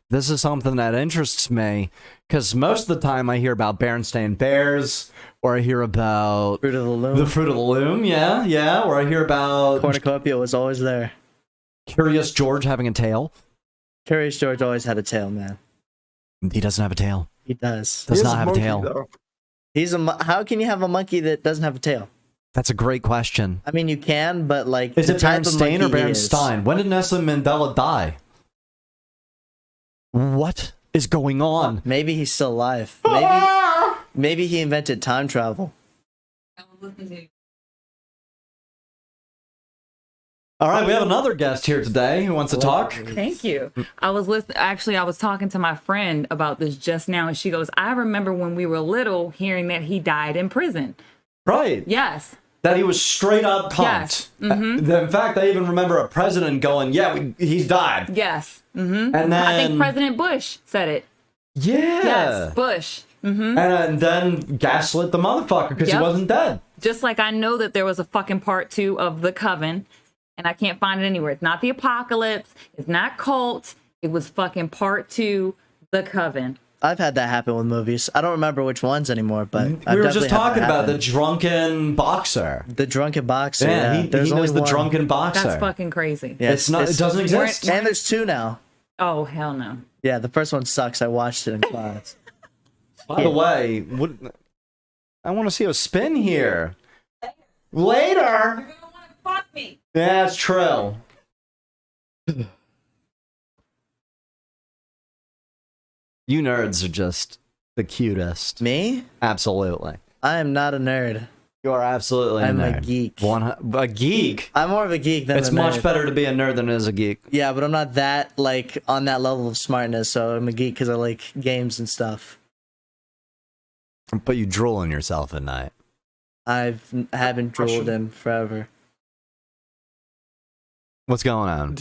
this is something that interests me. Because most of the time I hear about Berenstain Bears, or I hear about Fruit of the Loom. The Fruit of the Loom, yeah. Or I hear about Cornucopia was always there. Curious George having a tail. Curious George always had a tail, man. He doesn't have a tail. He does. Does not have a tail. Though. How can you have a monkey that doesn't have a tail? That's a great question. I mean, you can, but like, is it Berenstain or Berenstain? When did Nelson Mandela die? What is going on? Maybe he's still alive. Maybe he invented time travel. All right, we have another guest here today who wants to talk. Thank you. I was listening. Actually, I was talking to my friend about this just now, and she goes, "I remember when we were little, hearing that he died in prison." Right. Yes. That he was straight up punked. Yes. In fact, I even remember a president going, he's died. Yes. And then I think President Bush said it. Yeah. Yes, Bush. And then gaslit the motherfucker because he wasn't dead. Just like I know that there was a fucking part 2 of The Coven, and I can't find it anywhere. It's not The Apocalypse. It's not Cult. It was fucking part 2, The Coven. I've had that happen with movies. I don't remember which ones anymore, but we were just talking about the drunken boxer. The drunken boxer. Yeah, he knows the drunken boxer. That's fucking crazy. Yeah, it doesn't exist. And there's 2 now. Oh, hell no. Yeah, the first one sucks. I watched it in class. By the way, I want to see a spin here. Later. Fuck me. Yeah, that's true. You nerds are just the cutest. Me? Absolutely. I am not a nerd. You are absolutely I'm a nerd. a geek. A geek? I'm more of a geek than It's a nerd. much better to be a nerd than it is a geek. Yeah, but I'm not that, like, on that level of smartness, so I'm a geek because I like games and stuff. But you drool on yourself at night. Haven't drooled in forever. What's going on?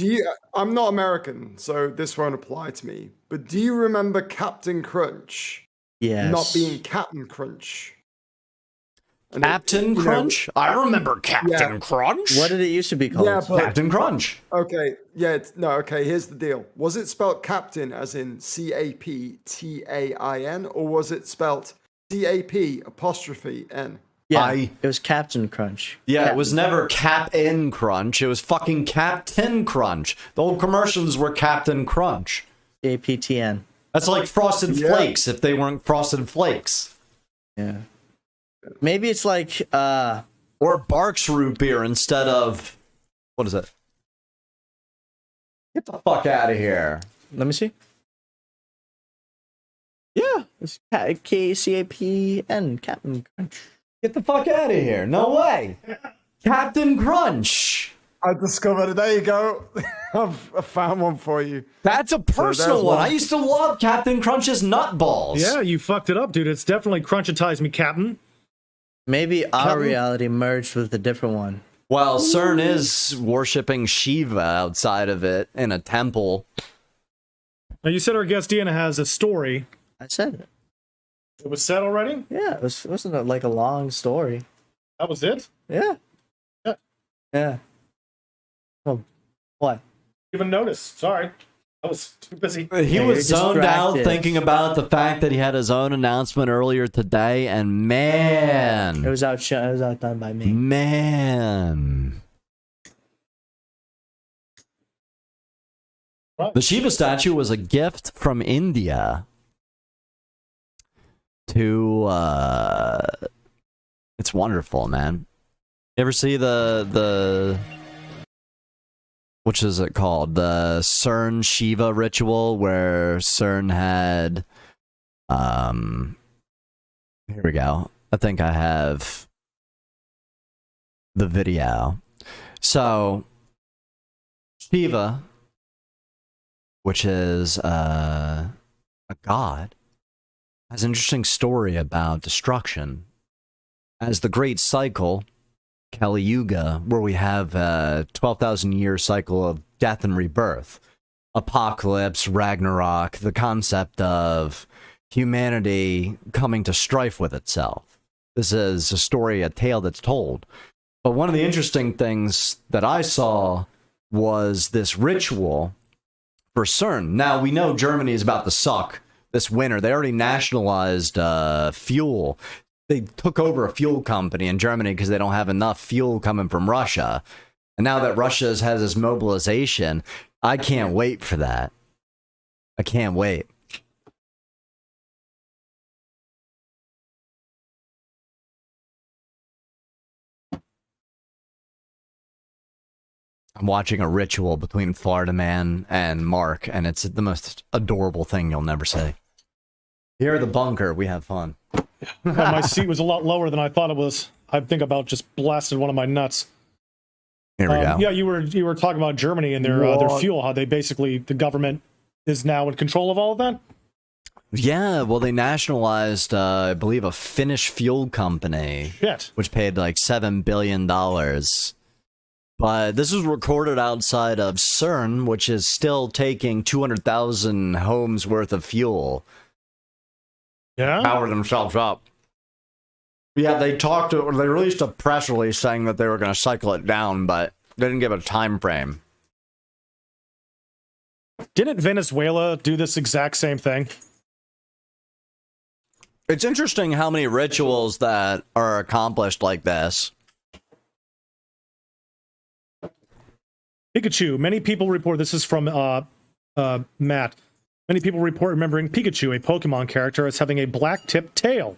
I'm not American, so this won't apply to me. But do you remember Captain Crunch? Yes. Not being Captain Crunch. And Captain Crunch? I remember Captain Crunch. What did it used to be called? Yeah, but- Captain Crunch. Okay, yeah, okay, here's the deal. Was it spelled Captain as in CAPTAIN, or was it spelled CAP''N? Yeah, it was Captain Crunch. Yeah, it was never Cap-in Crunch. It was fucking Captain Crunch. The old commercials were Captain Crunch. APTN. That's like Frosted Flakes if they weren't Frosted Flakes. Yeah. Maybe it's like, or Barks root beer instead of, what is it? Get the fuck out of here. Let me see. Yeah, it's KCAPN, Captain Crunch. Get the fuck out of here. No way. Captain Crunch. I discovered it. There you go. I found one for you. That's a personal there's one. one. I used to love Captain Crunch's nutballs. Yeah, you fucked it up, dude. It's definitely crunchitized me, Captain. Maybe our reality merged with a different one. Well, CERN is worshipping Shiva outside of it in a temple. Now, you said our guest Deanna has a story. I said it. It was said already? Yeah, it wasn't like a long story. That was it? Yeah. Yeah. Yeah. Oh, what? Even noticed. Sorry. I was too busy. He Yeah, was you're zoned out distracted. thinking about the fact that he had his own announcement earlier today, and man. It was outdone by me. Man. The Shiva statue was a gift from India to it's wonderful, man. You ever see the which is it called? The CERN Shiva ritual where CERN had here we go. I think I have the video. So Shiva, which is a god, has an interesting story about destruction. As the Great Cycle, Kali Yuga, where we have a 12,000 year cycle of death and rebirth, apocalypse, Ragnarok, the concept of humanity coming to strife with itself. This is a story, a tale that's told. But one of the interesting things that I saw was this ritual for CERN. Now, we know Germany is about to suck this winter. They already nationalized fuel. They took over a fuel company in Germany because they don't have enough fuel coming from Russia. And now that Russia has this mobilization, I can't wait for that. I can't wait. I'm watching a ritual between Florida Man and Mark, and it's the most adorable thing you'll never see. Here at the bunker, we have fun. My seat was a lot lower than I thought it was. I think about just blasted one of my nuts. Here we go. Yeah, you were talking about Germany and their fuel, how they basically, the government is now in control of all of that? Yeah, well, they nationalized, I believe, a Finnish fuel company. Shit. Which paid like $7 billion. But this was recorded outside of CERN, which is still taking 200,000 homes worth of fuel. Yeah? Power themselves up. Yeah, they released a press release saying that they were going to cycle it down, but they didn't give a time frame. Didn't Venezuela do this exact same thing? It's interesting how many rituals that are accomplished like this. Pikachu. Many people report, this is from Matt. Many people report remembering Pikachu, a Pokemon character, as having a black-tipped tail.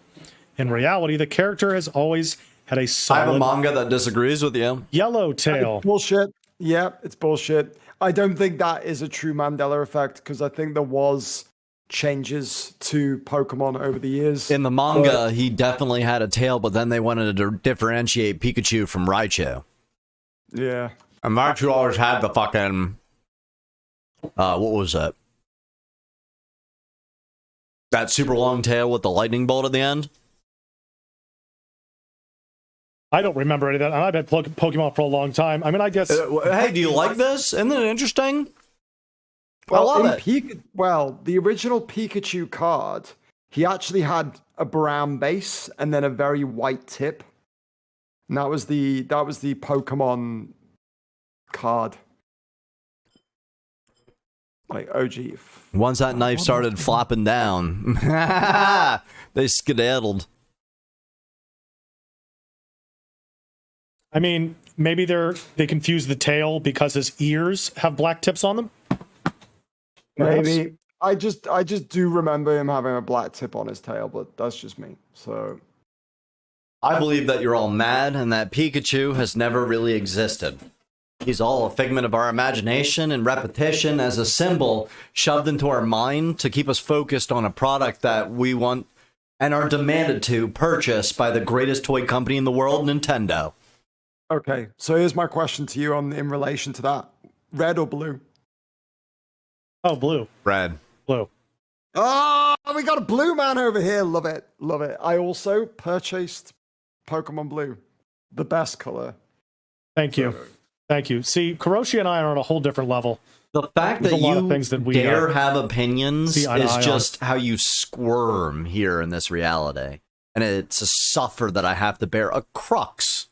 In reality, the character has always had a solid... I have a manga that disagrees with you. Yellow tail. It's bullshit. Yeah, it's bullshit. I don't think that is a true Mandela effect, because I think there was changes to Pokemon over the years. In the manga, he definitely had a tail, but then they wanted to differentiate Pikachu from Raichu. Yeah. And Raichu always had the fucking... what was that? That super long tail with the lightning bolt at the end? I don't remember any of that. I've had Pokemon for a long time. I mean, I guess... hey, do you like this? Isn't it interesting? Well, I love it. The original Pikachu card, he actually had a brown base and then a very white tip. And that was the Pokemon card. Like OG. Once that knife started flopping down, they skedaddled. I mean, maybe they confuse the tail because his ears have black tips on them. Perhaps. Maybe. I just do remember him having a black tip on his tail, but that's just me. So I believe that you're all mad and that Pikachu has never really existed. He's all a figment of our imagination and repetition as a symbol shoved into our mind to keep us focused on a product that we want and are demanded to purchase by the greatest toy company in the world, Nintendo. Okay, so here's my question to you in relation to that. Red or blue? Oh, blue. Red. Blue. Oh, we got a blue man over here. Love it. Love it. I also purchased Pokemon Blue. The best color. Thank you. Thank you. See, Kuroshi and I are on a whole different level. The fact There's that a lot you of things that we dare have opinions see eye to is eye just how you squirm here in this reality. And it's a suffer that I have to bear, a crux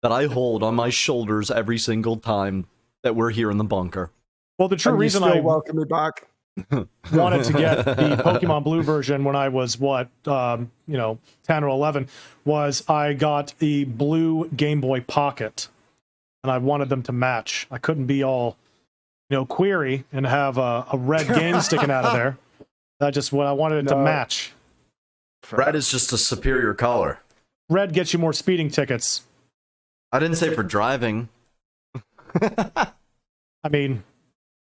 that I hold on my shoulders every single time that we're here in the bunker. Well, the true And reason you still I welcome me back. wanted to get the Pokemon Blue version when I was 10 or 11 was I got the blue Game Boy Pocket, and I wanted them to match. I couldn't be all query and have a red game sticking out of there. That's just what I wanted it to match. Red is just a superior color. Red gets you more speeding tickets. I didn't say for driving. I mean,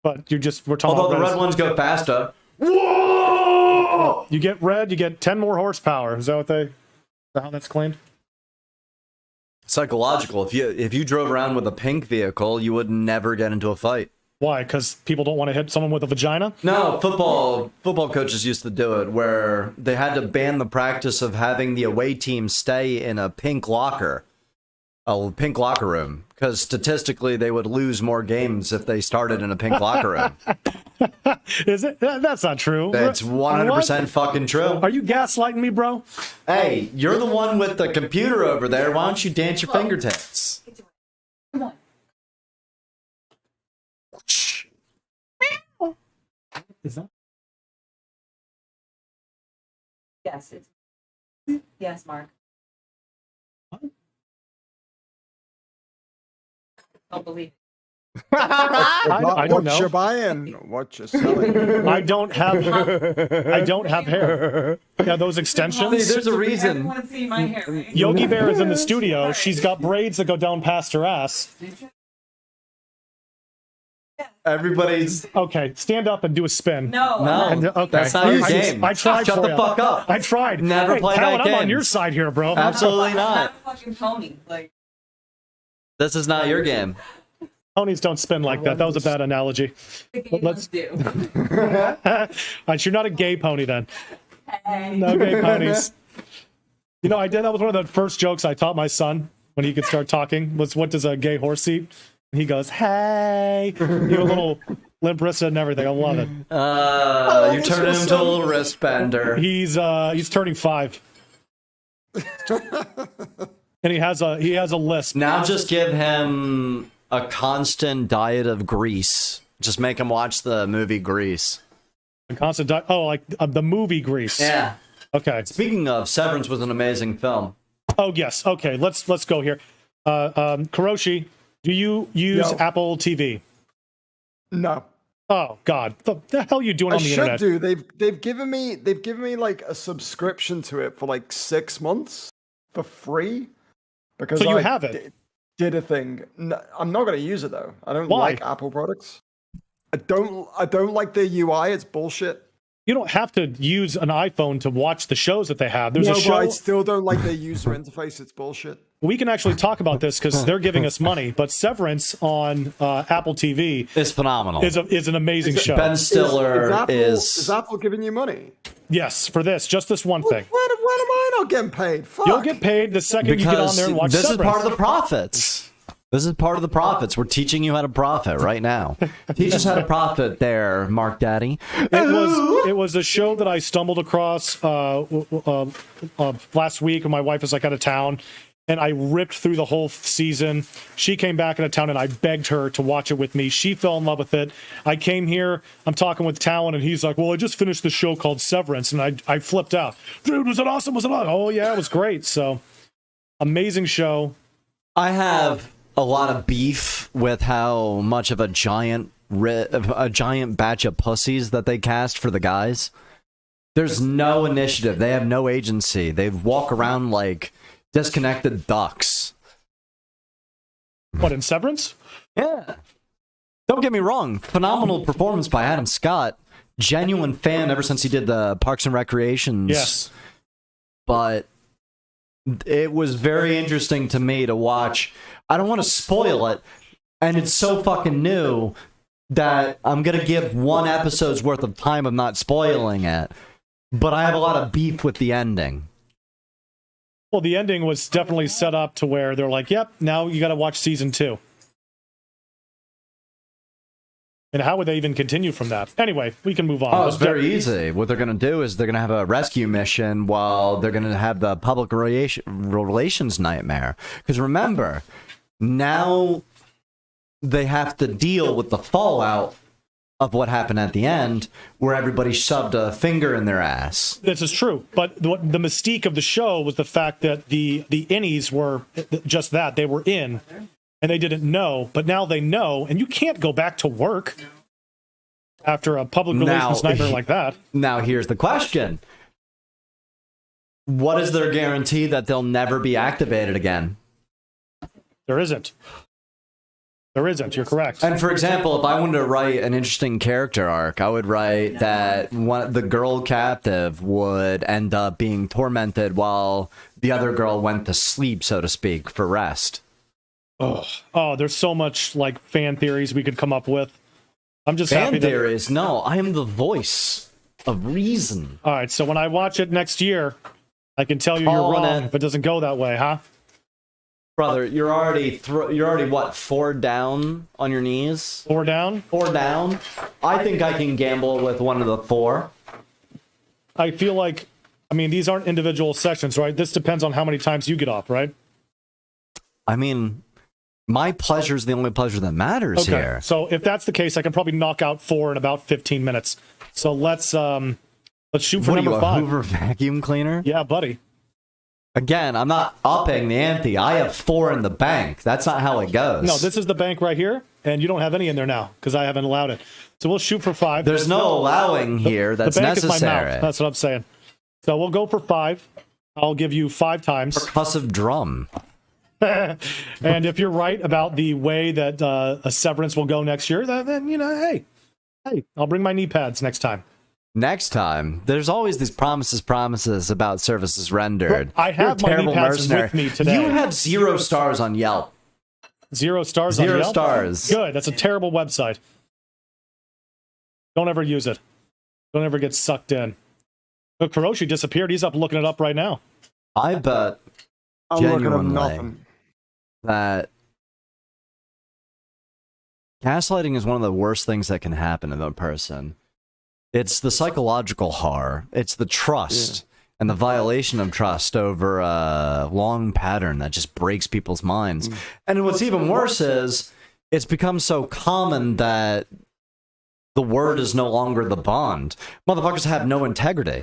but we're talking Although about the red ones go faster. Whoa! You get red, you get 10 more horsepower. Is that how that's claimed? Psychological. If you drove around with a pink vehicle, you would never get into a fight. Why? Because people don't want to hit someone with a vagina? No, football coaches used to do it where they had to ban the practice of having the away team stay in a pink locker room, because statistically they would lose more games if they started in a pink locker room. Is it? That's not true. That's 100% fucking true. Are you gaslighting me, bro? Hey, you're the one with the computer over there. Why don't you dance your fingertips? Come on. Is that? Yes, yes, Mark. Don't believe it. I don't know. What you're buying, what you're selling. I don't have hair. Yeah, those extensions. See, there's a reason. Everyone see my hair, right? Yogi Bear is in the studio. She's got braids that go down past her ass. Everybody's okay. Stand up and do a spin. No, okay. That's not your game. I tried. Shut for the you. fuck up. I tried. Never play Talon, that I'm on game. your side here, bro. Absolutely not. Fucking Tony, like. This is not your game. Ponies don't spin like that. That was a bad analogy. Let's do. You're not a gay pony then. Hey. No gay ponies. I did. That was one of the first jokes I taught my son when he could start talking. Was what does a gay horse eat? And he goes, "Hey," you have a little limp wrist and everything. I love it. You turned him into a little wrist bender. He's turning 5. And he has a lisp. Now just give him a constant diet of grease. Just make him watch the movie Grease. A constant diet. Oh, like the movie Grease. Yeah. Okay. Speaking of, Severance was an amazing film. Oh yes. Okay. Let's go here. Kuroshi, do you use Apple TV? No. Oh God, the hell are you doing I on the should internet? do. They've given me like a subscription to it for like 6 months for free because So you I have it. Did a thing. No, I'm not going to use it though. I don't Why? like Apple products. I don't like their UI. It's bullshit. You don't have to use an iPhone to watch the shows that they have. There's a But show. I still don't like their user interface. It's bullshit. We can actually talk about this because they're giving us money. But Severance on Apple TV is phenomenal. Is an amazing show. Ben Stiller is Apple giving you money? Yes, for just this one thing. When am I not getting paid? Fuck. You'll get paid the second you get on there and watch this Severance. is part of the profits. This is part of the profits. We're teaching you how to profit right now. Teach us how to profit there, Mark Daddy. It was a show that I stumbled across last week when my wife was like out of town, and I ripped through the whole season. She came back into town, and I begged her to watch it with me. She fell in love with it. I came here. I'm talking with Talon, and he's like, "Well, I just finished the show called Severance," and I flipped out. Dude, was it awesome? Was it awesome? Oh yeah, it was great. So amazing show. I have a lot of beef with how much of a giant batch of pussies that they cast for the guys. There's no initiative. They have no agency. They walk around like disconnected ducks. What, in Severance? Yeah. Don't get me wrong. Phenomenal performance by Adam Scott. Genuine fan ever since he did the Parks and Recreations. Yes. But it was very interesting to me to watch. I don't want to spoil it, and it's so fucking new that I'm going to give one episode's worth of time of not spoiling it. But I have a lot of beef with the ending. Well, the ending was definitely set up to where they're like, yep, now you got to watch season 2. And how would they even continue from that? Anyway, we can move on. Oh, it's very easy. What they're going to do is they're going to have a rescue mission while they're going to have the public relations nightmare. Because remember, now they have to deal with the fallout of what happened at the end, where everybody shoved a finger in their ass. This is true, but the mystique of the show was the fact that the innies were just that. They were in, and they didn't know, but now they know, and you can't go back to work after a public relations nightmare like that. Now, here's the question. What is their guarantee that they'll never be activated again? There isn't. There isn't. You're correct. And for example, if I wanted to write an interesting character arc, I would write that the girl captive would end up being tormented while the other girl went to sleep, so to speak, for rest. Oh, there's so much like fan theories we could come up with. I'm just fan happy theories. No, I am the voice of reason. All right, so when I watch it next year, I can tell you you're wrong if it doesn't go that way, huh? Brother, you're already what, 4 down on your knees? 4 down? 4 down. I think I can gamble with one of the 4. I feel like, I mean, these aren't individual sessions, right? This depends on how many times you get off, right? I mean, my pleasure is the only pleasure that matters here. So if that's the case, I can probably knock out 4 in about 15 minutes. So let's shoot for what number are you, 5. a Hoover vacuum cleaner? Yeah, buddy. Again, I'm not upping the ante. I have 4 in the bank. That's not how it goes. No, this is the bank right here, and you don't have any in there now because I haven't allowed it. So we'll shoot for 5. There's no allowing here. That's the bank necessary. Is my mouth. That's what I'm saying. So we'll go for 5. I'll give you 5 times. Percussive drum. And if you're right about the way that a Severance will go next year, then you know, hey, I'll bring my knee pads next time. Next time, there's always these promises about services rendered. I have my knee pads with me today. You have 0 stars on Yelp. 0 stars on Yelp? 0 stars. Good. That's a terrible website. Don't ever use it. Don't ever get sucked in. Look, Kuroshi disappeared. He's up looking it up right now. I bet genuinely that gaslighting is one of the worst things that can happen to a person. It's the psychological horror. It's the trust and the violation of trust over a long pattern that just breaks people's minds. And what's even worse is it's become so common that the word is no longer the bond. Motherfuckers have no integrity.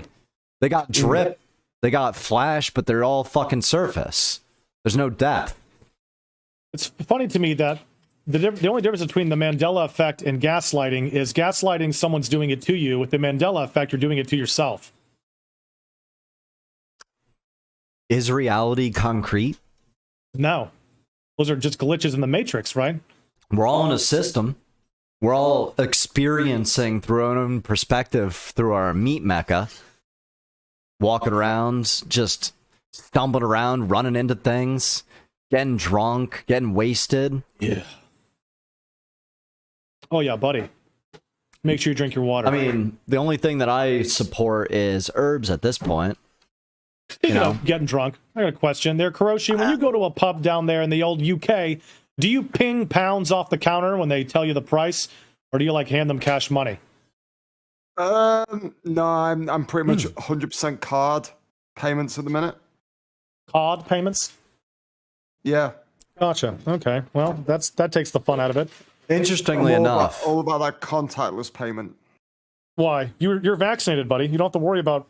They got drip, they got flash, but they're all fucking surface. There's no depth. It's funny to me that the only difference between the Mandela effect and gaslighting is gaslighting someone's doing it to you. With the Mandela effect, you're doing it to yourself. Is reality concrete? No. Those are just glitches in the matrix, right? We're all in a system. We're all experiencing through our own perspective, through our meat mecca. Walking around, just stumbling around, running into things, getting drunk, getting wasted. Yeah. Oh, yeah, buddy. Make sure you drink your water. I mean, the only thing that I support is herbs at this point. Speaking of getting drunk, I got a question there, Kuroshi. When you go to a pub down there in the old UK, do you ping pounds off the counter when they tell you the price, or do you like hand them cash money? No, I'm pretty much 100% card payments at the minute. Card payments? Yeah. Gotcha. Okay. Well, that takes the fun out of it. Interestingly enough, all about that contactless payment. Why? You're vaccinated, buddy. You don't have to worry about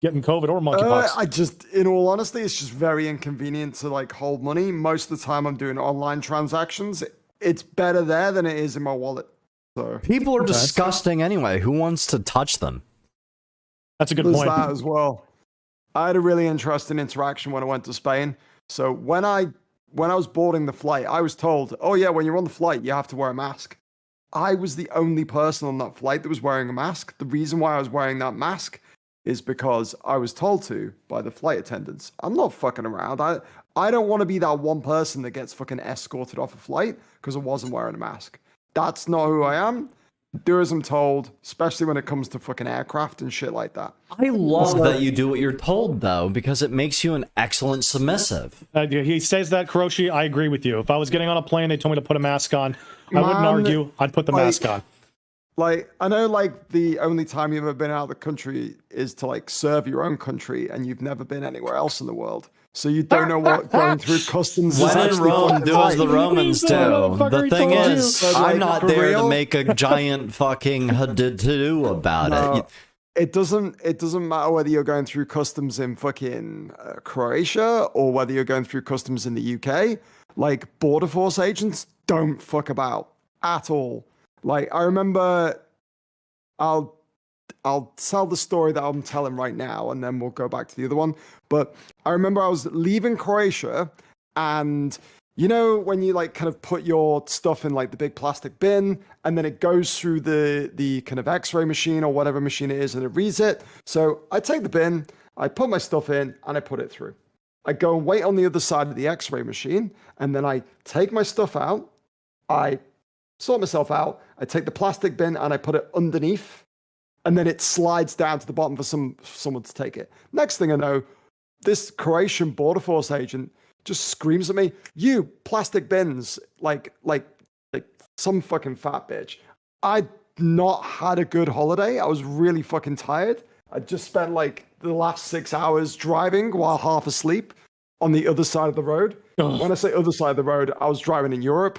getting COVID or monkeypox. In all honesty, it's just very inconvenient to like hold money. Most of the time I'm doing online transactions. It's better there than it is in my wallet. So people are disgusting anyway. Who wants to touch them? That's a good There's point. that as well. I had a really interesting interaction when I went to Spain. So when I was boarding the flight, I was told, oh yeah, when you're on the flight, you have to wear a mask. I was the only person on that flight that was wearing a mask. The reason why I was wearing that mask is because I was told to by the flight attendants. I'm not fucking around. I don't want to be that one person that gets fucking escorted off a flight because I wasn't wearing a mask. That's not who I am. Do as I'm told, especially when it comes to fucking aircraft and shit like that. I love that you do what you're told, though, because it makes you an excellent submissive. He says that, Kuroshi. I agree with you. If I was getting on a plane, they told me to put a mask on, I wouldn't argue. I'd put the mask on. Like, I know, like, the only time you've ever been out of the country is to, like, serve your own country, and you've never been anywhere else in the world. So you don't know what going through customs is when in actually Rome, do as the Romans do. The thing is, But, I'm like, not for there real? to make a giant fucking to-do about it. It doesn't matter whether you're going through customs in fucking Croatia or whether you're going through customs in the UK. Like, border force agents don't fuck about at all. Like, I remember, I'll tell the story that I'm telling right now, and then we'll go back to the other one. But I remember I was leaving Croatia, and you know when you like kind of put your stuff in like the big plastic bin, and then it goes through the kind of X-ray machine or whatever machine it is, and it reads it. So I take the bin, I put my stuff in, and I put it through. I go and wait on the other side of the X-ray machine, and then I take my stuff out, I sort myself out, I take the plastic bin and I put it underneath, and then it slides down to the bottom for someone to take it. Next thing I know, this Croatian border force agent just screams at me, "You plastic bins!" like some fucking fat bitch. I'd not had a good holiday. I was really fucking tired. I just spent like the last 6 hours driving while half asleep on the other side of the road. When I say other side of the road, I was driving in Europe.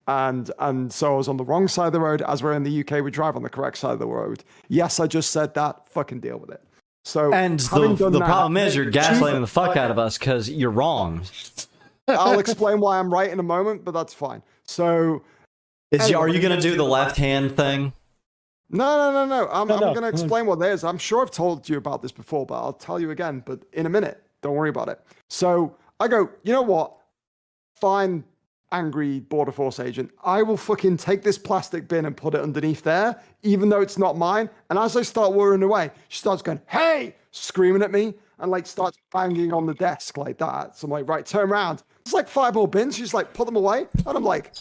And so I was on the wrong side of the road. As we're in the UK, we drive on the correct side of the road. Yes, I just said that. Fucking deal with it. So, and the problem is you're gaslighting the fuck out of us because you're wrong. I'll explain why I'm right in a moment, but that's fine. So, are you going to do the left hand thing? No. I'm going to explain what it is. I'm sure I've told you about this before, but I'll tell you again. But in a minute, don't worry about it. So I go, you know what? Fine. Angry border force agent, I will fucking take this plastic bin and put it underneath there, even though it's not mine. And as I start whirring away, she starts going, "Hey!" screaming at me, and like starts banging on the desk like that. So I'm like, right, turn around. It's like 5 more bins. She's like, put them away. And I'm like,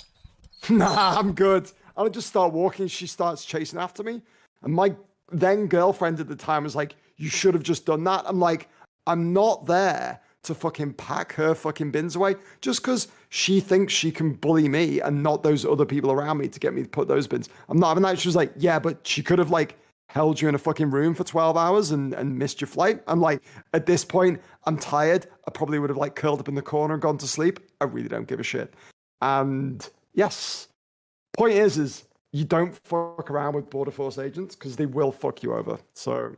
nah, I'm good. And I just start walking. She starts chasing after me. And my then girlfriend at the time was like, you should have just done that. I'm like, I'm not there to fucking pack her fucking bins away just because she thinks she can bully me and not those other people around me to get me to put those bins. I'm not having that. She was like, yeah, but she could have like held you in a fucking room for 12 hours and missed your flight. I'm like, at this point, I'm tired. I probably would have like curled up in the corner and gone to sleep. I really don't give a shit. And yes, point is you don't fuck around with border force agents because they will fuck you over. So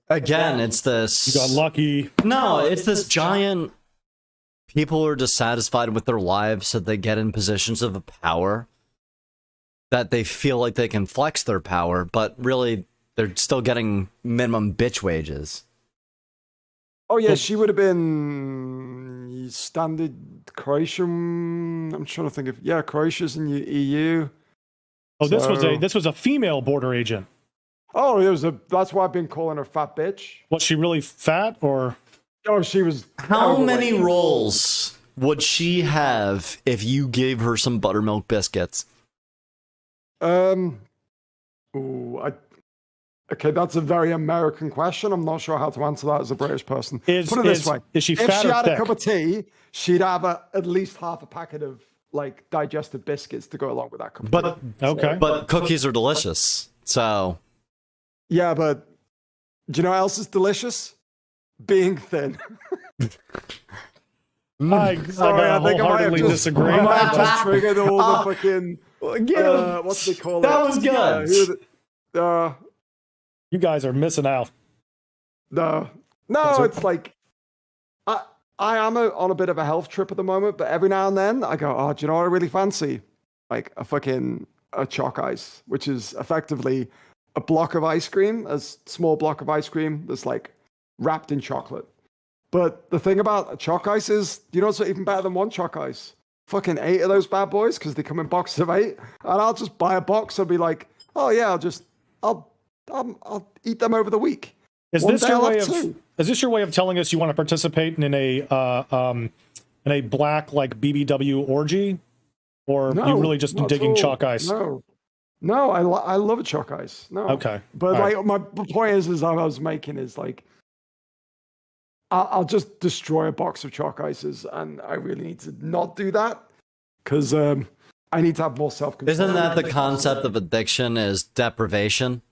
again, it's this. You got lucky. No, it's this giant people are dissatisfied with their lives, so they get in positions of power that they feel like they can flex their power, but really they're still getting minimum bitch wages. Oh yeah, she would have been standard Croatian. I'm trying to think of Croatia's in the EU. Oh, this was a female border agent. Oh, that's why I've been calling her fat bitch. Was she really fat or? Oh, she was. How many rolls would she have if you gave her some buttermilk biscuits? Okay, that's a very American question. I'm not sure how to answer that as a British person. Put it this way: is she if fat she or had thick? a cup of tea, she'd have at least half a packet of like digestive biscuits to go along with that cup of tea. Okay. But cookies are delicious, so. Yeah, but do you know what else is delicious? Being thin. I gotta wholeheartedly disagree. I might have just triggered all the fucking. What's they call it? That was good. You guys are missing out. No, it's like I am on a bit of a health trip at the moment, but every now and then I go, oh, do you know what I really fancy? Like a chalk ice, which is effectively a block of ice cream, a small block of ice cream that's like wrapped in chocolate. But the thing about a chalk ice is, you know what's even better than one chalk ice? Fucking 8 of those bad boys, because they come in boxes of 8, and I'll just buy a box and be like, oh yeah, I'll eat them over the week. Is this your way of telling us you want to participate in a black like BBW orgy, or you really just digging chalk ice? No, I love a chalk ice. No, okay, but like my point is I was making is like I'll just destroy a box of chalk ices, and I really need to not do that because I need to have more self-control. Isn't that the concept of addiction? Is deprivation?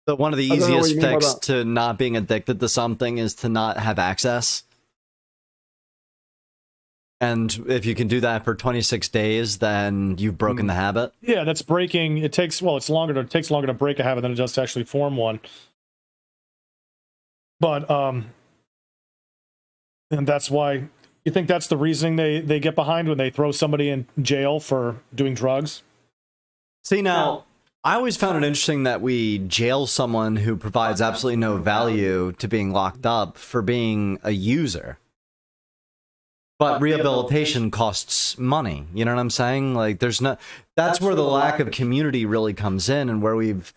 So one of the easiest fix to not being addicted to something is to not have access. And if you can do that for 26 days, then you've broken the habit. Yeah, that's breaking. It takes longer to break a habit than it does to actually form one. But and that's why you think that's the reasoning they get behind when they throw somebody in jail for doing drugs. See, now I always found it interesting that we jail someone who provides absolutely no value to being locked up for being a user. But rehabilitation costs money. You know what I'm saying? Like, that's where the lack of community really comes in, and where we've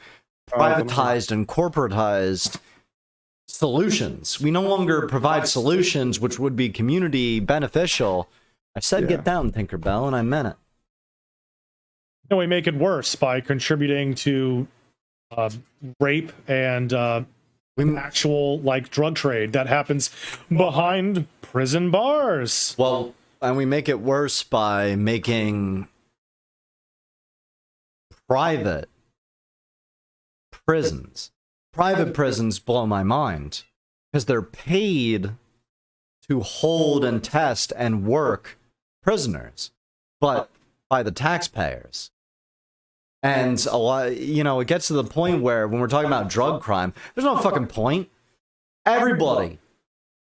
privatized and corporatized solutions. We no longer provide solutions which would be community beneficial. I said get down, Tinkerbell, and I meant it. And we make it worse by contributing to rape and actual like drug trade that happens behind prison bars. Well, and we make it worse by making private prisons. Private prisons blow my mind because they're paid to hold and test and work prisoners, but by the taxpayers. And a lot, it gets to the point where when we're talking about drug crime, there's no fucking point. Everybody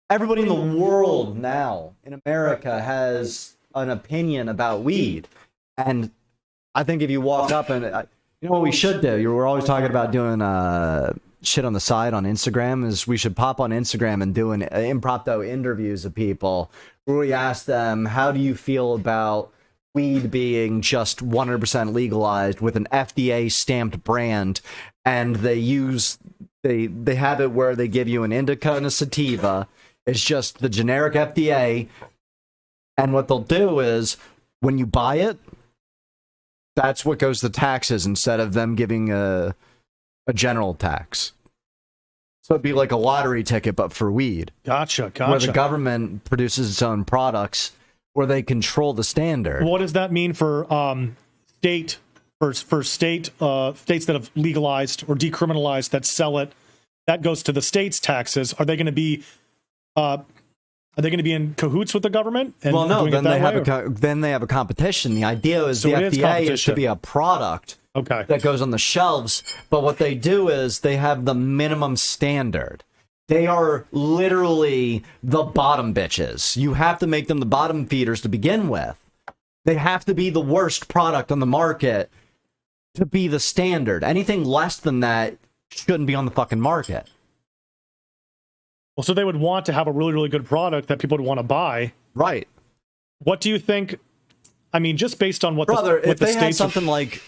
in the world now in America has an opinion about weed. And I think if you walk up and, you know what we should do? We're always talking about doing shit on the side on Instagram, is we should pop on Instagram and do an impromptu interviews of people where we ask them, how do you feel about weed being just 100% legalized with an FDA stamped brand, and they have it where they give you an indica and a sativa. It's just the generic FDA, and what they'll do is when you buy it, that's what goes to taxes instead of them giving a general tax. So it'd be like a lottery ticket, but for weed. Gotcha. Where the government produces its own products, where they control the standard. What does that mean for states that have legalized or decriminalized that sell it? That goes to the state's taxes. Are they going to be in cahoots with the government? Well, no. Then they have a competition. The idea is the FDA is to be a product that goes on the shelves. But what they do is they have the minimum standard. They are literally the bottom bitches. You have to make them the bottom feeders to begin with. They have to be the worst product on the market to be the standard. Anything less than that shouldn't be on the fucking market. Well, so they would want to have a really, really good product that people would want to buy. Right. What do you think? I mean, just based on what Brother, what if they had something like,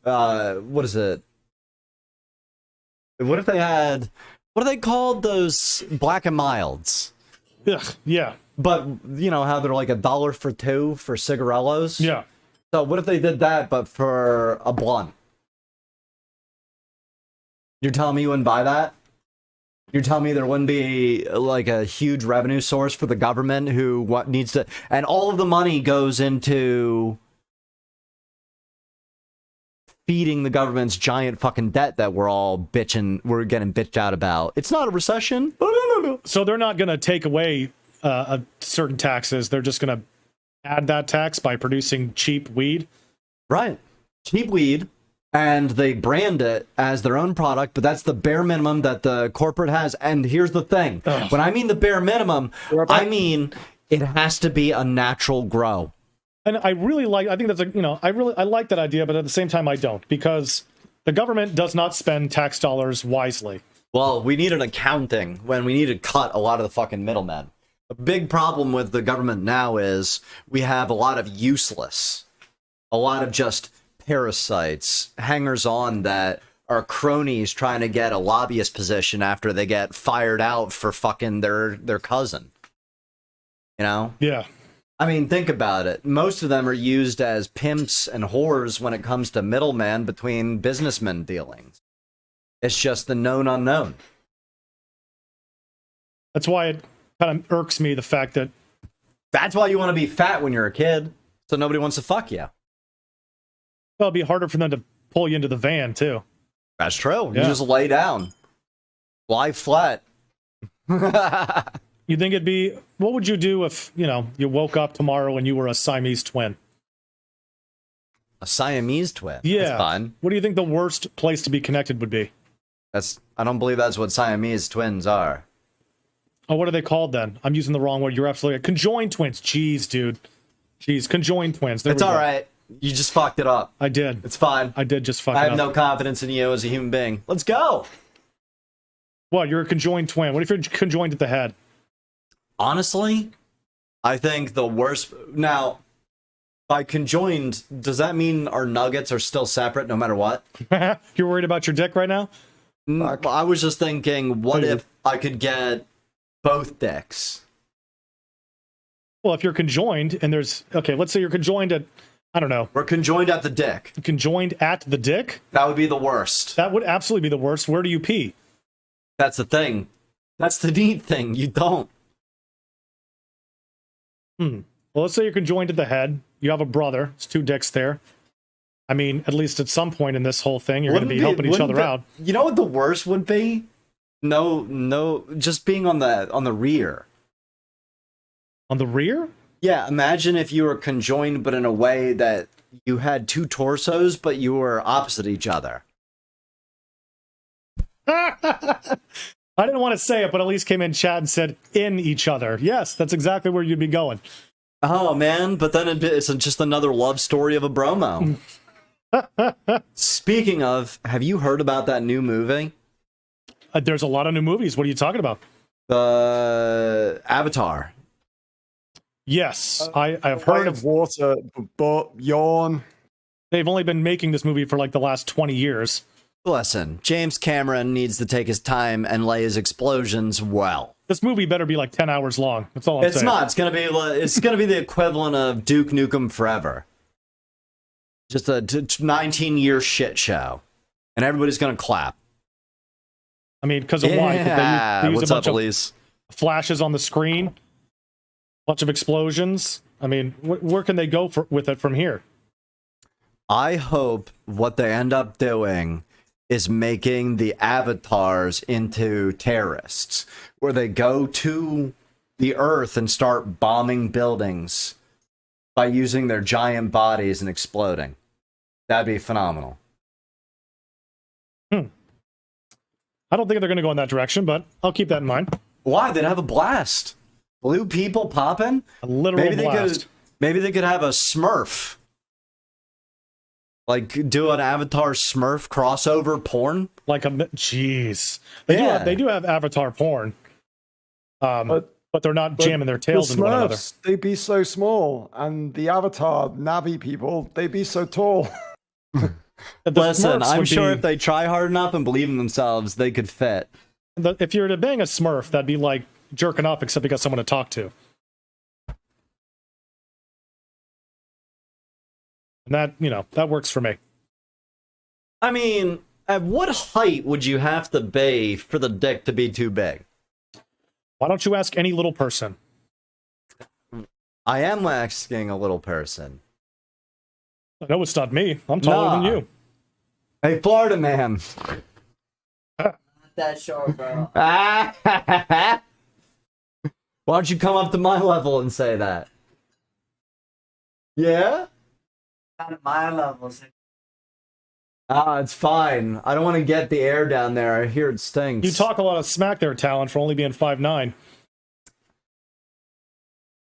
what is it? What if they had, what are they called? Those Black and Milds. Ugh, yeah. But, you know, how they're like $1 for 2 for cigarellos? Yeah. So what if they did that, but for a blunt? You're telling me you wouldn't buy that? You're telling me there wouldn't be like a huge revenue source for the government who what needs to, and all of the money goes into feeding the government's giant fucking debt that we're getting bitched out about. It's not a recession. So they're not going to take away certain taxes. They're just going to add that tax by producing cheap weed. Right. Cheap weed. And they brand it as their own product, but that's the bare minimum that the corporate has. And here's the thing. Ugh. When I mean the bare minimum, I mean it has to be a natural grow. And I really like, I think that's I like that idea, but at the same time I don't, because the government does not spend tax dollars wisely. Well, we need an accounting when we need to cut a lot of the fucking middlemen. A big problem with the government now is we have a lot of useless, a lot of just parasites, hangers-on that are cronies trying to get a lobbyist position after they get fired out for fucking their cousin. You know? Yeah. I mean, think about it. Most of them are used as pimps and whores when it comes to middleman between businessmen dealings. It's just the known unknown. That's why it kind of irks me, the fact that... That's why you want to be fat when you're a kid, so nobody wants to fuck you. Well, it'd be harder for them to pull you into the van, too. That's true. Yeah. You just lay down. Lie flat. You think it'd be... What would you do if, you woke up tomorrow and you were a Siamese twin? A Siamese twin? Yeah. That's fine. What do you think the worst place to be connected would be? I don't believe that's what Siamese twins are. Oh, what are they called then? I'm using the wrong word. You're absolutely right. Conjoined twins. Jeez, dude. Jeez, conjoined twins. It's all right. You just fucked it up. I did. It's fine. I did just fuck it up. I up. have no confidence in you as a human being. Let's go. What? You're a conjoined twin. What if you're conjoined at the head? Honestly, I think the worst... Now, by conjoined, does that mean our nuggets are still separate no matter what? You're worried about your dick right now? I was just thinking, what if I could get both dicks? Well, if you're conjoined and there's... Okay, let's say you're conjoined at... I don't know. We're conjoined at the dick. Conjoined at the dick? That would be the worst. That would absolutely be the worst. Where do you pee? That's the thing. That's the neat thing. You don't. Well, let's say you're conjoined at the head. You have a brother. It's 2 dicks there. I mean, at least at some point in this whole thing, you're going to be helping each other out. You know what the worst would be? No, just being on the rear. On the rear? Yeah, imagine if you were conjoined, but in a way that you had 2 torsos, but you were opposite each other. I didn't want to say it, but at least came in chat and said in each other. Yes, that's exactly where you'd be going. Oh, man, but then it's just another love story of a bromo. Speaking of, have you heard about that new movie? There's a lot of new movies. What are you talking about? The Avatar. Yes, I have heard of water, but yawn. They've only been making this movie for like the last 20 years. Listen, James Cameron needs to take his time and lay his explosions well. This movie better be like 10 hours long. That's all I'm saying. It's not. It's gonna be the equivalent of Duke Nukem Forever. Just a 19-year shit show, and everybody's gonna clap. I mean, because of why? 'Cause they use what's a bunch up, Elise? Of flashes on the screen, bunch of explosions. I mean, where can they go with it from here? I hope what they end up doing is making the avatars into terrorists, where they go to the Earth and start bombing buildings by using their giant bodies and exploding. That'd be phenomenal. I don't think they're going to go in that direction, but I'll keep that in mind. Why? They'd have a blast. Blue people popping? A literal blast. Maybe they could have a Smurf. Like, do an Avatar Smurf crossover porn? Like a... Jeez. They do have Avatar porn. But they're not jamming their tails into one another. They'd be so small. And the Avatar Navi people, they'd be so tall. Listen, I'm sure if they try hard enough and believe in themselves, they could fit. If you were to bang a Smurf, that'd be like jerking off, except you got someone to talk to. And that, that works for me. I mean, at what height would you have to be for the dick to be too big? Why don't you ask any little person? I am asking a little person. I know it's not me. I'm taller than you. Hey, Florida man. Not that short, bro. Why don't you come up to my level and say that? Yeah? Not at my levels. It's fine. I don't want to get the air down there. I hear it stinks. You talk a lot of smack there, Talon, for only being 5'9".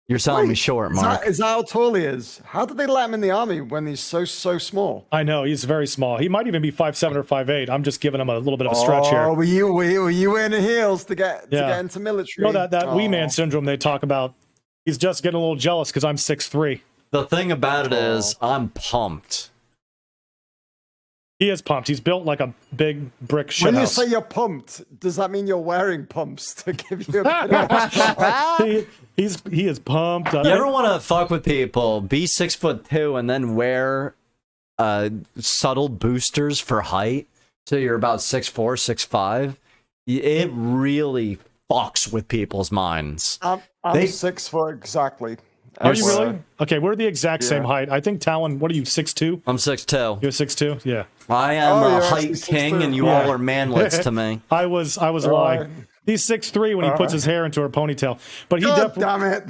You're selling me short, Mark. Is that how tall he is? How did they let him in the army when he's so small? I know, he's very small. He might even be 5'7" or 5'8". I'm just giving him a little bit of a stretch here. Oh, were you wearing the heels to get into military? You know that wee man syndrome they talk about? He's just getting a little jealous because I'm 6'3". The thing about it is, I'm pumped. He is pumped. He's built like a big brick shithouse. When you say you're pumped, does that mean you're wearing pumps to give you a bit of he is pumped. You ever want to fuck with people, be 6'2", and then wear subtle boosters for height, so you're about 6'4", 6'5"? It really fucks with people's minds. I'm 6 foot exactly. Are you really? Okay, we're the exact same height. I think Talon, what are you, 6'2"? I'm 6'2". You're 6'2"? Yeah. I am a height king, and you all are manlets to me. I was lying. He's 6'3" when he puts his hair into a ponytail. But he damn it.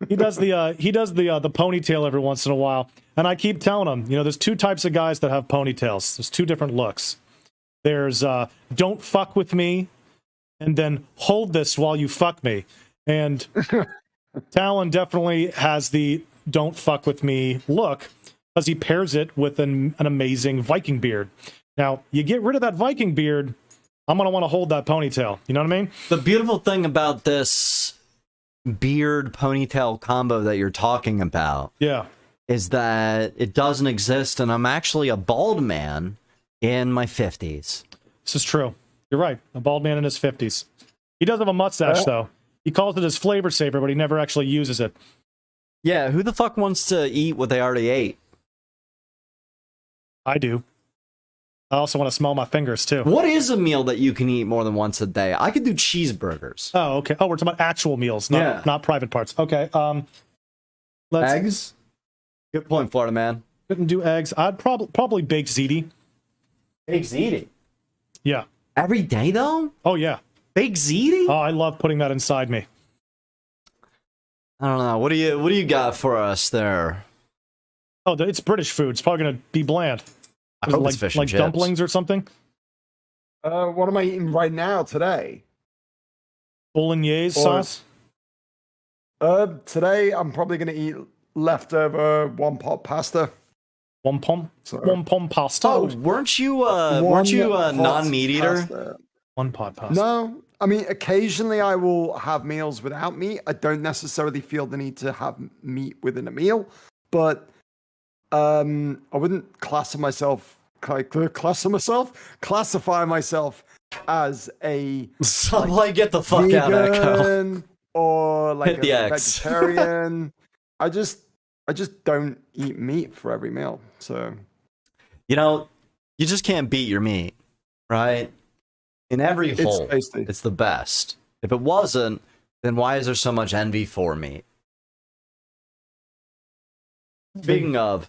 He does the ponytail every once in a while. And I keep telling him, there's two types of guys that have ponytails. There's two different looks. There's don't fuck with me, and then hold this while you fuck me. And Talon definitely has the don't fuck with me look because he pairs it with an amazing Viking beard. Now, you get rid of that Viking beard, I'm going to want to hold that ponytail. You know what I mean? The beautiful thing about this beard ponytail combo that you're talking about is that it doesn't exist, and I'm actually a bald man in my 50s. This is true. You're right. A bald man in his 50s. He does have a mustache, though. He calls it his flavor saver, but he never actually uses it. Yeah, who the fuck wants to eat what they already ate? I do. I also want to smell my fingers, too. What is a meal that you can eat more than once a day? I could do cheeseburgers. Oh, okay. Oh, we're talking about actual meals, not private parts. Okay. Eggs? Good point, Florida man. Couldn't do eggs. I'd probably bake ziti. Bake ziti? Yeah. Every day, though? Oh, yeah. Bake ziti? Oh, I love putting that inside me. I don't know. What do you got for us there? Oh, it's British food. It's probably gonna be bland. I hope it's fish and chips. Dumplings or something. What am I eating right now today? Bolognese sauce. Today I'm probably gonna eat leftover one pot pasta. One pom pasta. Oh, weren't you a non-meat eater? Pasta. One pot pasta. No, I mean occasionally I will have meals without meat. I don't necessarily feel the need to have meat within a meal, but I wouldn't classify myself as a get the fuck out, Echo. Or like Hit the X. vegetarian. I just don't eat meat for every meal. So you just can't beat your meat, right? In every hole, it's the best. If it wasn't, then why is there so much envy for meat? Speaking of,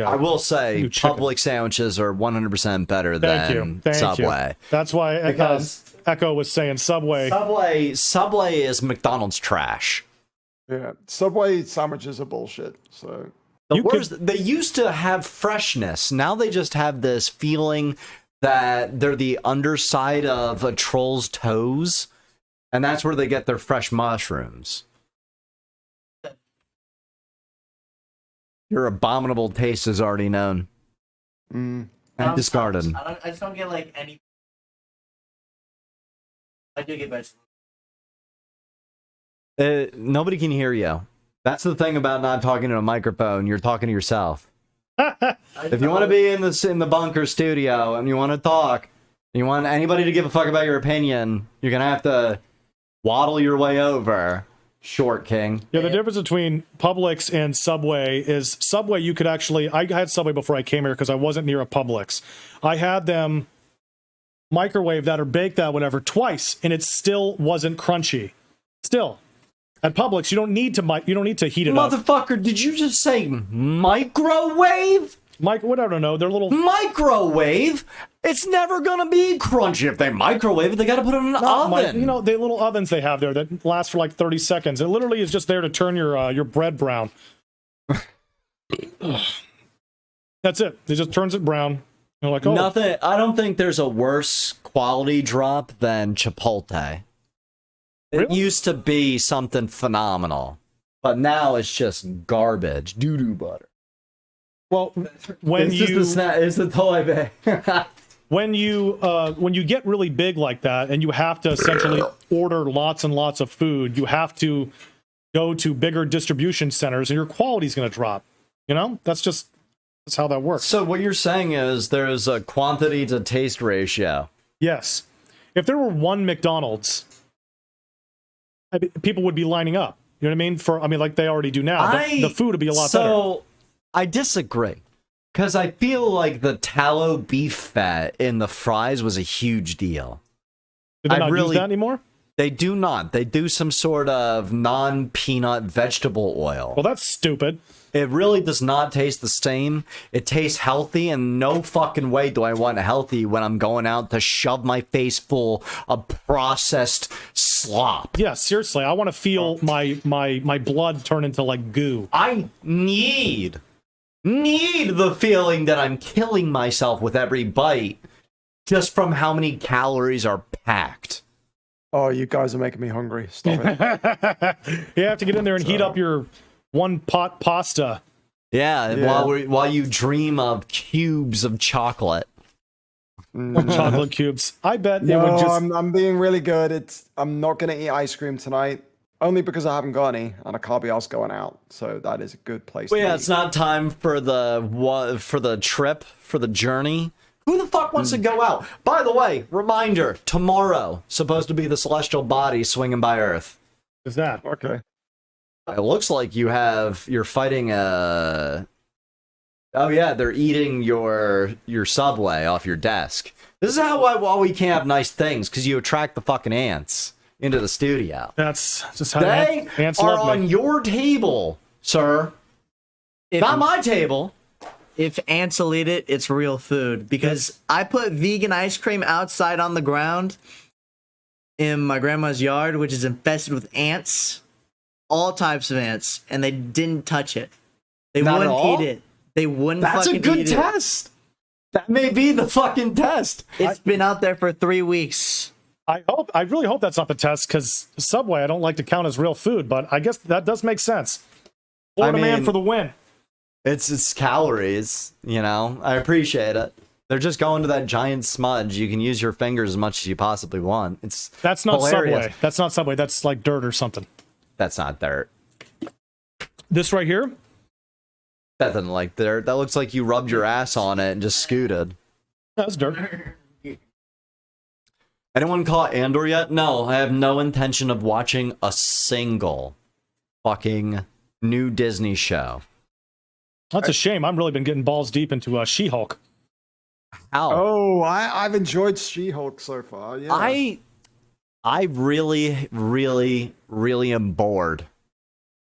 I will say Public sandwiches are 100% better than Subway. That's why Echo was saying Subway. Subway is McDonald's trash. Yeah, Subway sandwiches are bullshit. So they used to have freshness. Now they just have this feeling that they're the underside of a troll's toes, and that's where they get their fresh mushrooms. Your abominable taste is already known. And discarded. I just don't get like any. I do get vegetables. Nobody can hear you. That's the thing about not talking to a microphone. You're talking to yourself. If you want to be in the bunker studio and you want to talk, you want anybody to give a fuck about your opinion, you're gonna have to waddle your way over. Short King. Yeah, the difference between Publix and Subway is Subway, you could actually, I had Subway before I came here because I wasn't near a Publix. I had them microwave that or bake that, whatever, twice, and it still wasn't crunchy. Still. At Publix, you don't need to heat it up. Motherfucker, did you just say microwave? What I don't know, they're little microwave. It's never gonna be crunchy if they microwave it. They gotta put it in an oven. You know, the little ovens they have there that last for like 30 seconds. It literally is just there to turn your bread brown. That's it. It just turns it brown. You're like, oh, nothing. I don't think there's a worse quality drop than Chipotle. It used to be something phenomenal, but now it's just garbage. Doo-doo butter. Well, when it's the toy bag. when you get really big like that and you have to essentially order lots and lots of food, you have to go to bigger distribution centers and your quality's going to drop. You know, that's how that works. So what you're saying is there's a quantity to taste ratio. Yes. If there were one McDonald's, people would be lining up. You know what I mean? Like they already do now. The food would be a lot better. So I disagree. Because I feel like the tallow beef fat in the fries was a huge deal. Do they not use that anymore? They do not. They do some sort of non-peanut vegetable oil. Well, that's stupid. It really does not taste the same. It tastes healthy, and no fucking way do I want healthy when I'm going out to shove my face full of processed slop. Yeah, seriously. I want to feel my blood turn into like goo. I need the feeling that I'm killing myself with every bite just from how many calories are packed. Oh, you guys are making me hungry. Stop it. You have to get in there and heat up your one pot pasta. Yeah. While you dream of cubes of chocolate. Chocolate cubes. I bet it would just... I'm being really good. I'm not going to eat ice cream tonight. Only because I haven't got any, and I can't be asked going out. So that is a good place. Well, yeah, it's not time for the trip, for the journey. Who the fuck wants to go out? By the way, reminder: tomorrow supposed to be the celestial body swinging by Earth. Is that okay? It looks like you're fighting a. Oh yeah, they're eating your Subway off your desk. This is why we can't have nice things, because you attract the fucking ants into the studio. That's just how they ants are love me. on your table, sir. Not my table. If ants will eat it, it's real food. Because I put vegan ice cream outside on the ground in my grandma's yard, which is infested with ants, all types of ants, and they didn't touch it. They wouldn't eat it. They wouldn't. That's a good test. That may be the fucking test. It's been out there for 3 weeks. I really hope that's not the test, because Subway I don't like to count as real food, but I guess that does make sense. Florida man for the win. It's calories, you know. I appreciate it. They're just going to that giant smudge. You can use your fingers as much as you possibly want. That's not hilarious. Subway. That's not Subway. That's like dirt or something. That's not dirt. This right here? That doesn't like dirt. That looks like you rubbed your ass on it and just scooted. That's dirt. Anyone caught Andor yet? No, I have no intention of watching a single fucking new Disney show. That's a shame. I've really been getting balls deep into She-Hulk. How? Oh, I've enjoyed She-Hulk so far. Yeah. I really, really, really am bored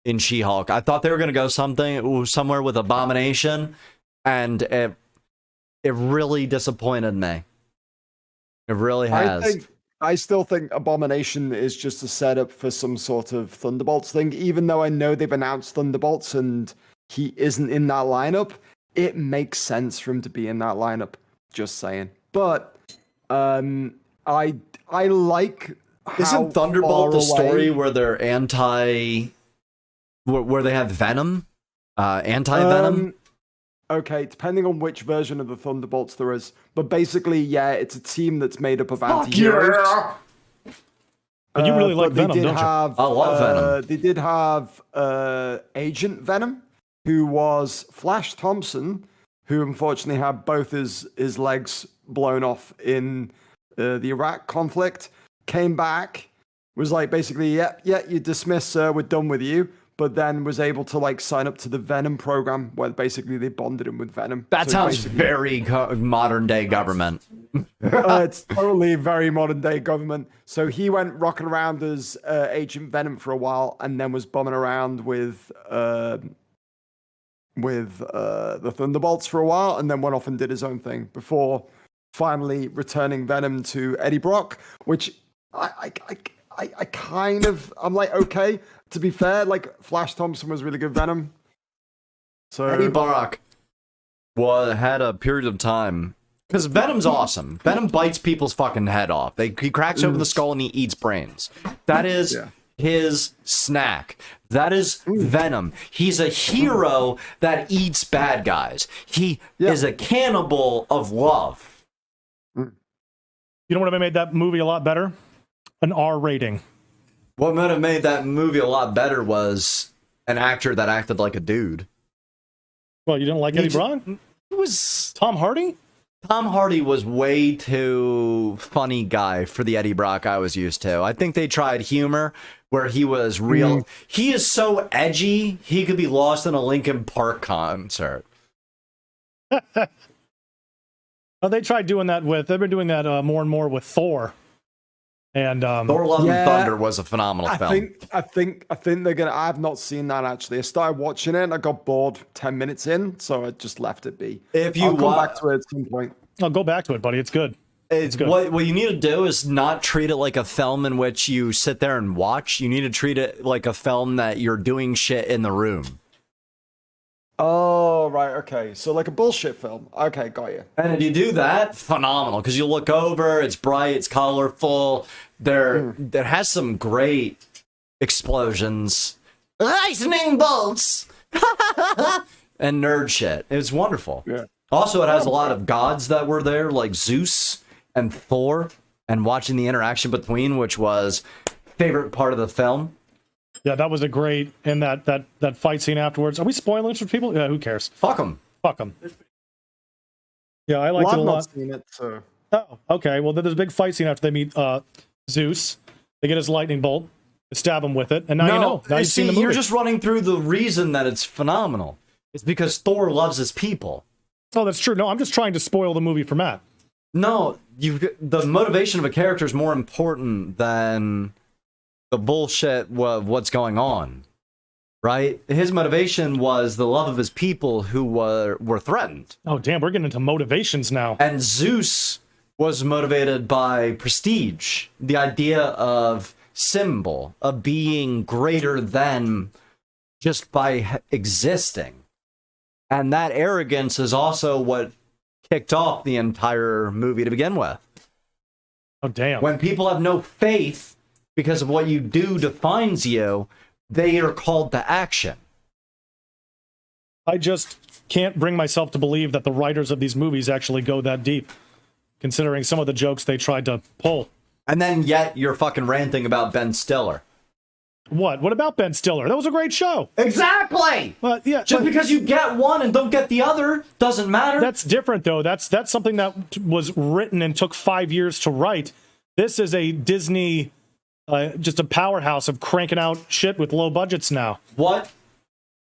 in She-Hulk. I thought they were going to go somewhere with Abomination, and it really disappointed me. It really has. I still think Abomination is just a setup for some sort of Thunderbolts thing, even though I know they've announced Thunderbolts and he isn't in that lineup. It makes sense for him to be in that lineup. Just saying. but I like. Isn't Thunderbolt the story away... where they're where they have Venom? Anti-Venom? Okay, depending on which version of the Thunderbolts there is. But basically, yeah, it's a team that's made up of anti-heroes. Yeah! But you really like Venom, don't you? I love Venom. They did have Agent Venom, who was Flash Thompson, who unfortunately had both his legs blown off in the Iraq conflict. Came back, was like basically, yeah, you dismissed, sir, we're done with you. But then was able to like sign up to the Venom program, where basically they bonded him with Venom. That sounds very modern day government. It's totally very modern day government. So he went rocking around as Agent Venom for a while, and then was bumming around with the Thunderbolts for a while, and then went off and did his own thing before finally returning Venom to Eddie Brock, which I kind of, I'm like, okay. To be fair, like Flash Thompson was really good Venom. So Eddie Brock had a period of time, because Venom's awesome. Venom bites people's fucking head off. He cracks open the skull and he eats brains. That is his snack. That is Venom. He's a hero that eats bad guys. He is a cannibal of love. You know what would have made that movie a lot better? An R rating. What would have made that movie a lot better was an actor that acted like a dude. Well, you didn't like Eddie Brock? It was Tom Hardy? Tom Hardy was way too funny guy for the Eddie Brock I was used to. I think they tried humor where he was real. He is so edgy, he could be lost in a Linkin Park concert. They tried doing that they've been doing that more and more with Thor. And Thor: Love and Thunder was a phenomenal film. I think they're gonna. I've not seen that actually. I started watching it and I got bored 10 minutes in, so I just left it be. If you I'll come back to it at some point. I'll go back to it, buddy. It's good. It's good. What you need to do is not treat it like a film in which you sit there and watch. You need to treat it like a film that you're doing shit in the room. Oh, right, okay. So like a bullshit film. Okay, got you. And if you do that, phenomenal, because you look over, it's bright, it's colorful. There has some great explosions, lightning bolts, and nerd shit. It was wonderful. Yeah. Also, it has a lot of gods that were there, like Zeus and Thor, and watching the interaction between, which was favorite part of the film. Yeah, that was a great, and that fight scene afterwards. Are we spoiling it for people? Yeah, who cares? Fuck them. Fuck them. Yeah, I liked it a lot. I've not seen it, so. Oh, okay. Well, there's a big fight scene after they meet Zeus. They get his lightning bolt, stab him with it, and now you know. Now you've seen the movie. You're just running through the reason that it's phenomenal. It's because Thor loves his people. Oh, that's true. No, I'm just trying to spoil the movie for Matt. No, the motivation of a character is more important than the bullshit of what's going on, right? His motivation was the love of his people who were threatened. Oh, damn, we're getting into motivations now. And Zeus was motivated by prestige, the idea of symbol, of being greater than just by existing. And that arrogance is also what kicked off the entire movie to begin with. Oh, damn. When people have no faith because of what you do defines you, they are called to action. I just can't bring myself to believe that the writers of these movies actually go that deep, considering some of the jokes they tried to pull. And then yet you're fucking ranting about Ben Stiller. What? What about Ben Stiller? That was a great show. Exactly. Just because you get one and don't get the other doesn't matter. That's different, though. That's something that was written and took 5 years to write. This is a Disney, just a powerhouse of cranking out shit with low budgets now. What?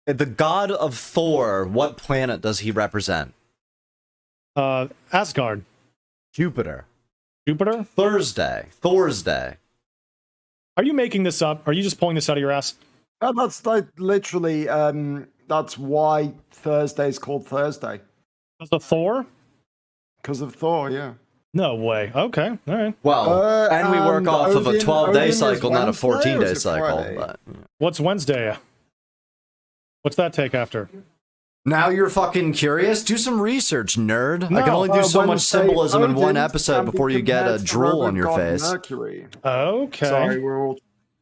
The god of Thor, what planet does he represent? Asgard. Jupiter. Jupiter? Thursday. Are you making this up? Are you just pulling this out of your ass? That's like literally, that's why Thursday is called Thursday. Because of Thor? Because of Thor, yeah. No way. Okay, all right. Well, and we work off of a 12-day cycle, not a 14-day cycle. But, What's Wednesday? What's that take after? Now you're fucking curious? Do some research, nerd. No, I can only do so much Wednesday, symbolism in one Odin episode can be before you get a compared to the drool on Roman your god face. Mercury. Okay. Sorry, we're all.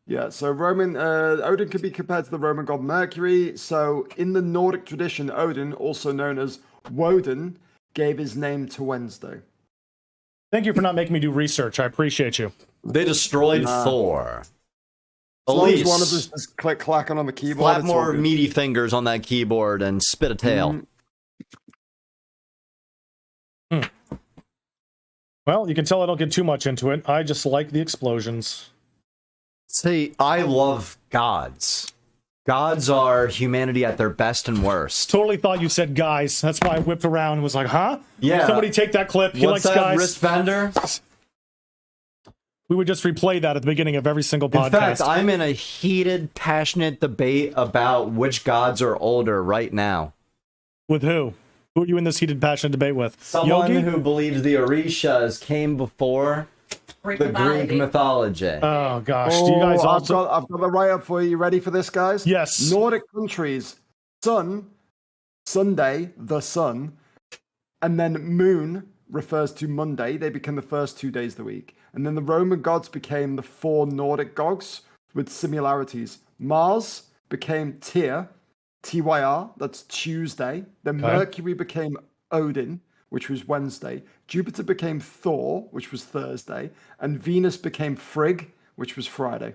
Yeah, so Odin could be compared to the Roman god Mercury. So in the Nordic tradition, Odin, also known as Woden, gave his name to Wednesday. Thank you for not making me do research. I appreciate you. They destroyed Thor. As long as Elise, one of us is clacking on the keyboard. slap it's all more good. meaty fingers on that keyboard and spit a tail. Well, you can tell I don't get too much into it. I just like the explosions. See, I love gods. Gods are humanity at their best and worst. Totally thought you said guys. That's why I whipped around and was like, huh? Yeah. Somebody take that clip. He What's likes that, guys. wrist bender? We would just replay that at the beginning of every single podcast. In fact, I'm in a heated, passionate debate about which gods are older right now. With who? Who are you in this heated, passionate debate with? Someone Yogi? who believes the Orishas came before the Greek mythology. Oh, gosh. Do you guys also... I've got the write-up for you. You ready for this, guys? Yes. Nordic countries, sun, Sunday, the sun, and then moon refers to Monday. They become the first 2 days of the week. And then the Roman gods became the 4 Nordic gods with similarities. Mars became Tyr, Tyr, that's Tuesday. Then Okay. Mercury became Odin, which was Wednesday. Jupiter became Thor, which was Thursday. And Venus became Frigg, which was Friday.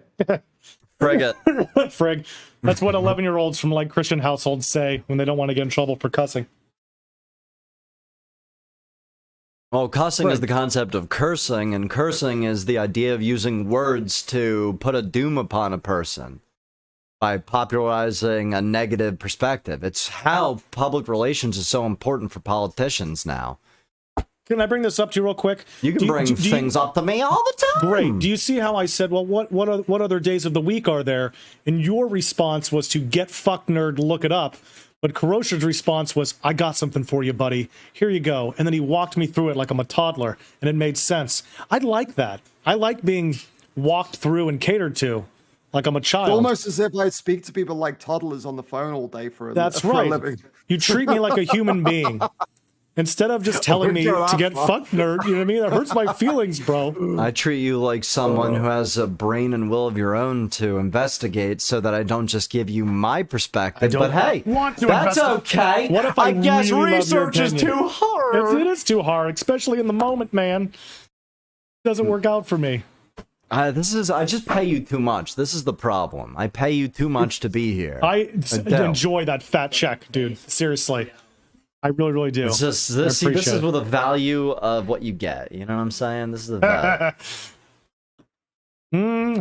Frigate. Frig. That's what 11-year-olds from like Christian households say when they don't want to get in trouble for cussing. Well, cussing is the concept of cursing, and cursing is the idea of using words to put a doom upon a person by popularizing a negative perspective. It's how public relations is so important for politicians now. Can I bring this up to you real quick? You can bring things up to me all the time. Great. Do you see how I said, well, what other days of the week are there? And your response was to get fucked, nerd, look it up. But Karosha's response was, I got something for you, buddy. Here you go. And then he walked me through it like I'm a toddler, and it made sense. I like that. I like being walked through and catered to like I'm a child. It's almost as if I speak to people like toddlers on the phone all day for a, That's for right. a living. You treat me like a human being. Instead of just telling me to get fucked, nerd, you know what I mean? That hurts my feelings, bro. I treat you like someone who has a brain and will of your own to investigate so that I don't just give you my perspective. But hey, that's okay. What if I guess really love your research is opinion? too hard. It is too hard, especially in the moment, man. It doesn't work out for me. I just pay you too much. This is the problem. I pay you too much to be here. I do. enjoy that fat check, dude. Seriously. I really, really do. It's just, this is with the value of what you get. You know what I'm saying? This is the value.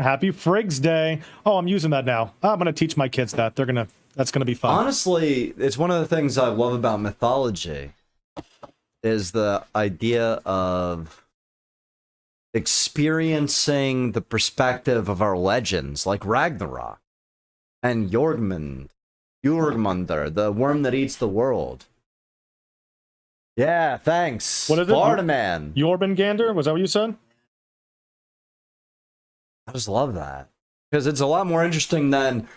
Happy Frigg's Day. Oh, I'm using that now. I'm gonna teach my kids that. That's gonna be fun. Honestly, it's one of the things I love about mythology is the idea of experiencing the perspective of our legends, like Ragnarok and Jormungandr, the worm that eats the world. Yeah, thanks. What is it? Bardaman. Jormungandr? Was that what you said? I just love that. Because it's a lot more interesting than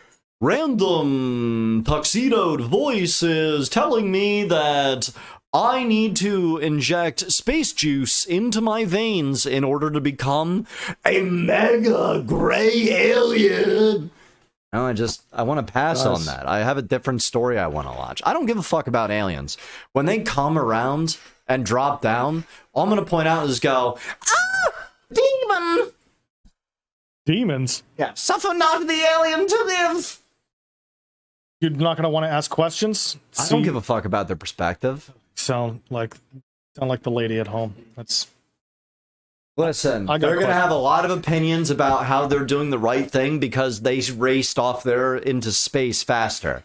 random tuxedoed voices telling me that I need to inject space juice into my veins in order to become a mega gray alien. No, I want to pass on that. I have a different story I want to watch. I don't give a fuck about aliens. When they come around and drop down, all I'm going to point out is go, demon! Demons? Yeah. Suffer not the alien to live! You're not going to want to ask questions? I don't give a fuck about their perspective. Sound like the lady at home. That's... Listen, they're going to have a lot of opinions about how they're doing the right thing because they raced off there into space faster.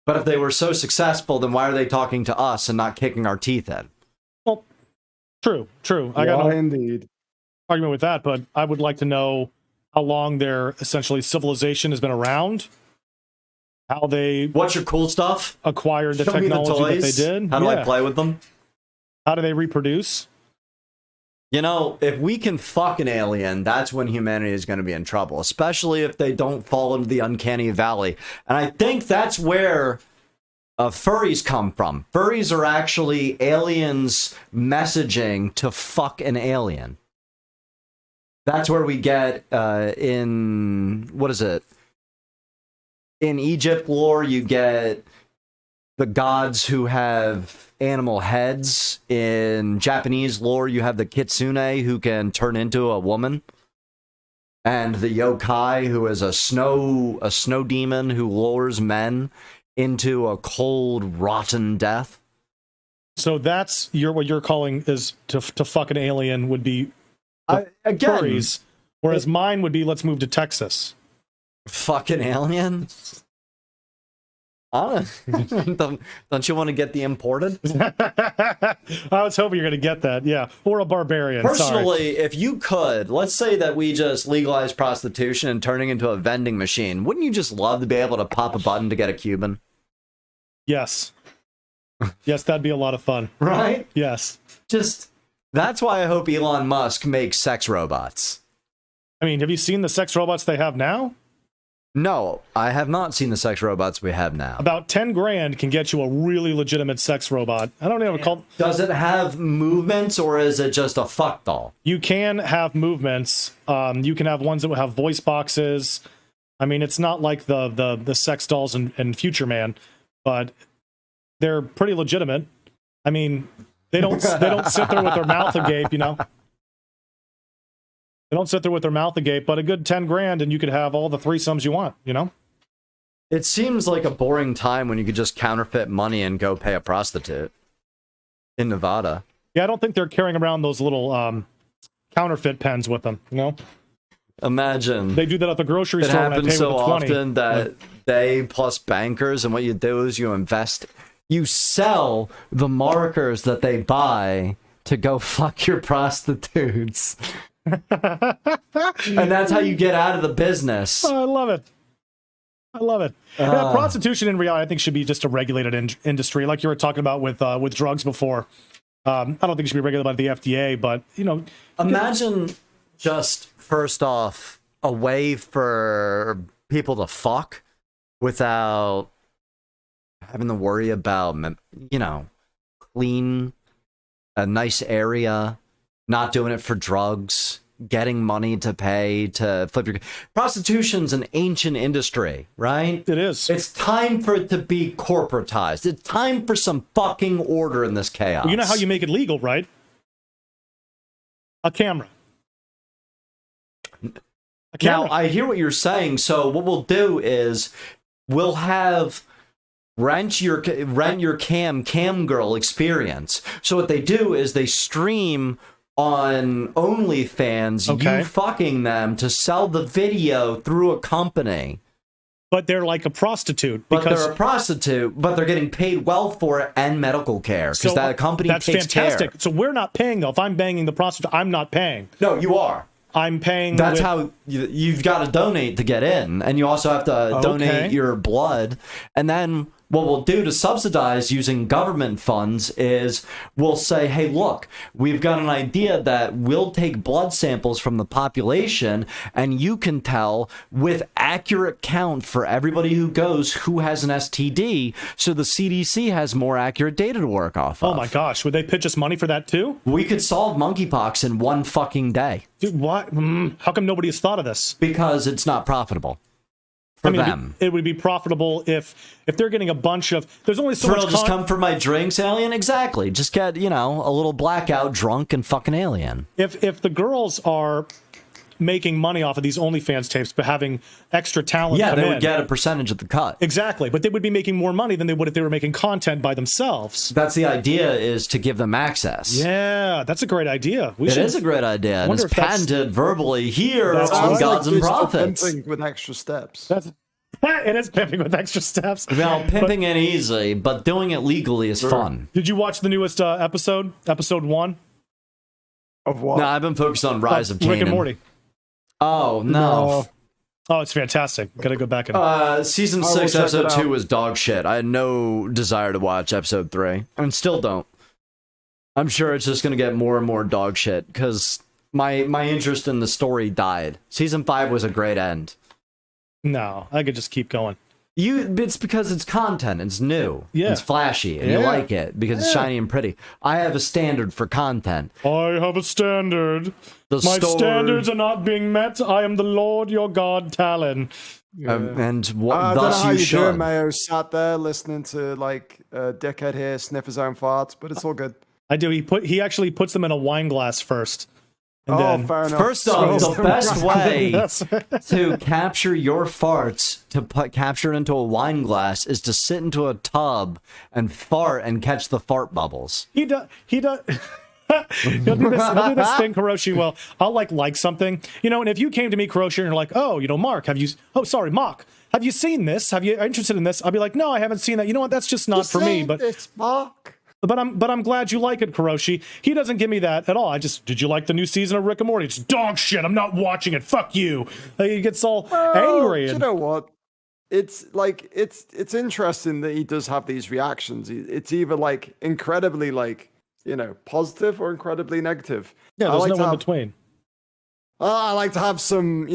But if they were so successful, then why are they talking to us and not kicking our teeth in? Well, true. I got no indeed argument with that, but I would like to know how long their essentially civilization has been around. How they... What's your cool stuff? Acquired the Show me the technology that they toys. did. How do I play with them? How do they reproduce? You know, if we can fuck an alien, that's when humanity is going to be in trouble, especially if they don't fall into the uncanny valley. And I think that's where furries come from. Furries are actually aliens messaging to fuck an alien. That's where we get in, what is it? In Egypt lore, you get the gods who have animal heads. In Japanese lore, you have the kitsune who can turn into a woman. And the yokai, who is a snow demon who lures men into a cold, rotten death. So that's what you're calling is to fuck an alien would be again, furries, whereas mine would be let's move to Texas. Fucking alien? Don't you want to get the imported? I was hoping you're going to get that, yeah. Or a barbarian. Personally, sorry. if you could, let's say that we just legalize prostitution and turning into a vending machine, wouldn't you just love to be able to pop a button to get a Cuban? Yes. Yes, that'd be a lot of fun. Right? Yes. That's why I hope Elon Musk makes sex robots. I mean, have you seen the sex robots they have now? No, I have not seen the sex robots we have now. About 10 grand can get you a really legitimate sex robot. I don't know what called. Does it have movements or is it just a fuck doll? You can have movements. You can have ones that will have voice boxes. I mean, it's not like the sex dolls in Future Man, but they're pretty legitimate. I mean, they don't sit there with their mouth agape, you know. They don't sit there with their mouth agape, but a good 10 grand and you could have all the threesomes you want, you know? It seems like a boring time when you could just counterfeit money and go pay a prostitute in Nevada. Yeah, I don't think they're carrying around those little counterfeit pens with them, you know? Imagine. They do that at the grocery store. It happens so often that they plus bankers, and what you do is you invest, you sell the markers that they buy to go fuck your prostitutes. And that's how you get out of the business. Oh, I love it. I love it. Yeah, prostitution in reality, I think, should be just a regulated industry, like you were talking about with drugs before. I don't think it should be regulated by the FDA, but you know, imagine just first off a way for people to fuck without having to worry about, you know, clean, a nice area. Not doing it for drugs, getting money to pay to flip your... Prostitution's an ancient industry, right? It is. It's time for it to be corporatized. It's time for some fucking order in this chaos. Well, you know how you make it legal, right? A camera. Now, I hear what you're saying, so what we'll do is we'll have... Rent your cam girl experience. So what they do is they stream on OnlyFans, you fucking them to sell the video through a company. But they're like a prostitute. But they're a prostitute, but they're getting paid well for it and medical care because that company takes fantastic. care. So we're not paying though. If I'm banging the prostitute, I'm not paying. No, you are. I'm paying. That's how you've got to donate to get in, and you also have to donate your blood, and then. What we'll do to subsidize using government funds is we'll say, hey, look, we've got an idea that we'll take blood samples from the population and you can tell with accurate count for everybody who goes who has an STD. So the CDC has more accurate data to work off of. Oh, my gosh. Would they pitch us money for that, too? We could solve monkeypox in one fucking day. Dude, what? How come nobody has thought of this? Because it's not profitable. For them. It would be profitable if they're getting a bunch of... There's only so much... Just come for my drinks, alien? Exactly. Just get, you know, a little blackout drunk and fucking alien. If the girls are making money off of these OnlyFans tapes, but having extra talent come in... Yeah, they would get a percentage of the cut. Exactly. But they would be making more money than they would if they were making content by themselves. That's the idea, is to give them access. Yeah, that's a great idea. It is a great idea. And it's patented verbally here on Gods and Prophets. Pimping with extra steps. It is pimping with extra steps. Well, pimping ain't easy, but doing it legally is fun. Did you watch the newest episode? Episode 1? Of what? No, I've been focused on Rise of Kanan. Rick and Morty. Oh, no. Oh, it's fantastic. Gotta go back and... Season 6, episode 2 was dog shit. I had no desire to watch episode 3. And still don't. I'm sure it's just gonna get more and more dog shit, because my interest in the story died. Season 5 was a great end. No, I could just keep going. It's because it's content. It's new. Yeah. It's flashy, and you like it because it's shiny and pretty. I have a standard for content. I have a standard. My standards are not being met. I am the Lord your God, Talon. And what? I don't know Thus how you you should. doing, Mayo. Sat there listening to like a dickhead here sniff his own farts, but it's all good. I do. He actually puts them in a wine glass first. And then, fair enough. First off, the best way to capture your farts, to capture it into a wine glass, is to sit into a tub and fart and catch the fart bubbles. He does. He'll do this thing, Kuroshi. Well, I'll like something, and if you came to me, Kuroshi, and you're like, oh, Mark, Mock, have you seen this? Are you interested in this? I'll be like, no, I haven't seen that. You know what? That's just not for me. But it's Mark. But I'm glad you like it, Kuroshi. He doesn't give me that at all. Did you like the new season of Rick and Morty? It's dog shit. I'm not watching it. Fuck you. He gets all angry. You know what? It's like it's interesting that he does have these reactions. It's either like incredibly positive or incredibly negative. Yeah, there's no in between. I like to have some,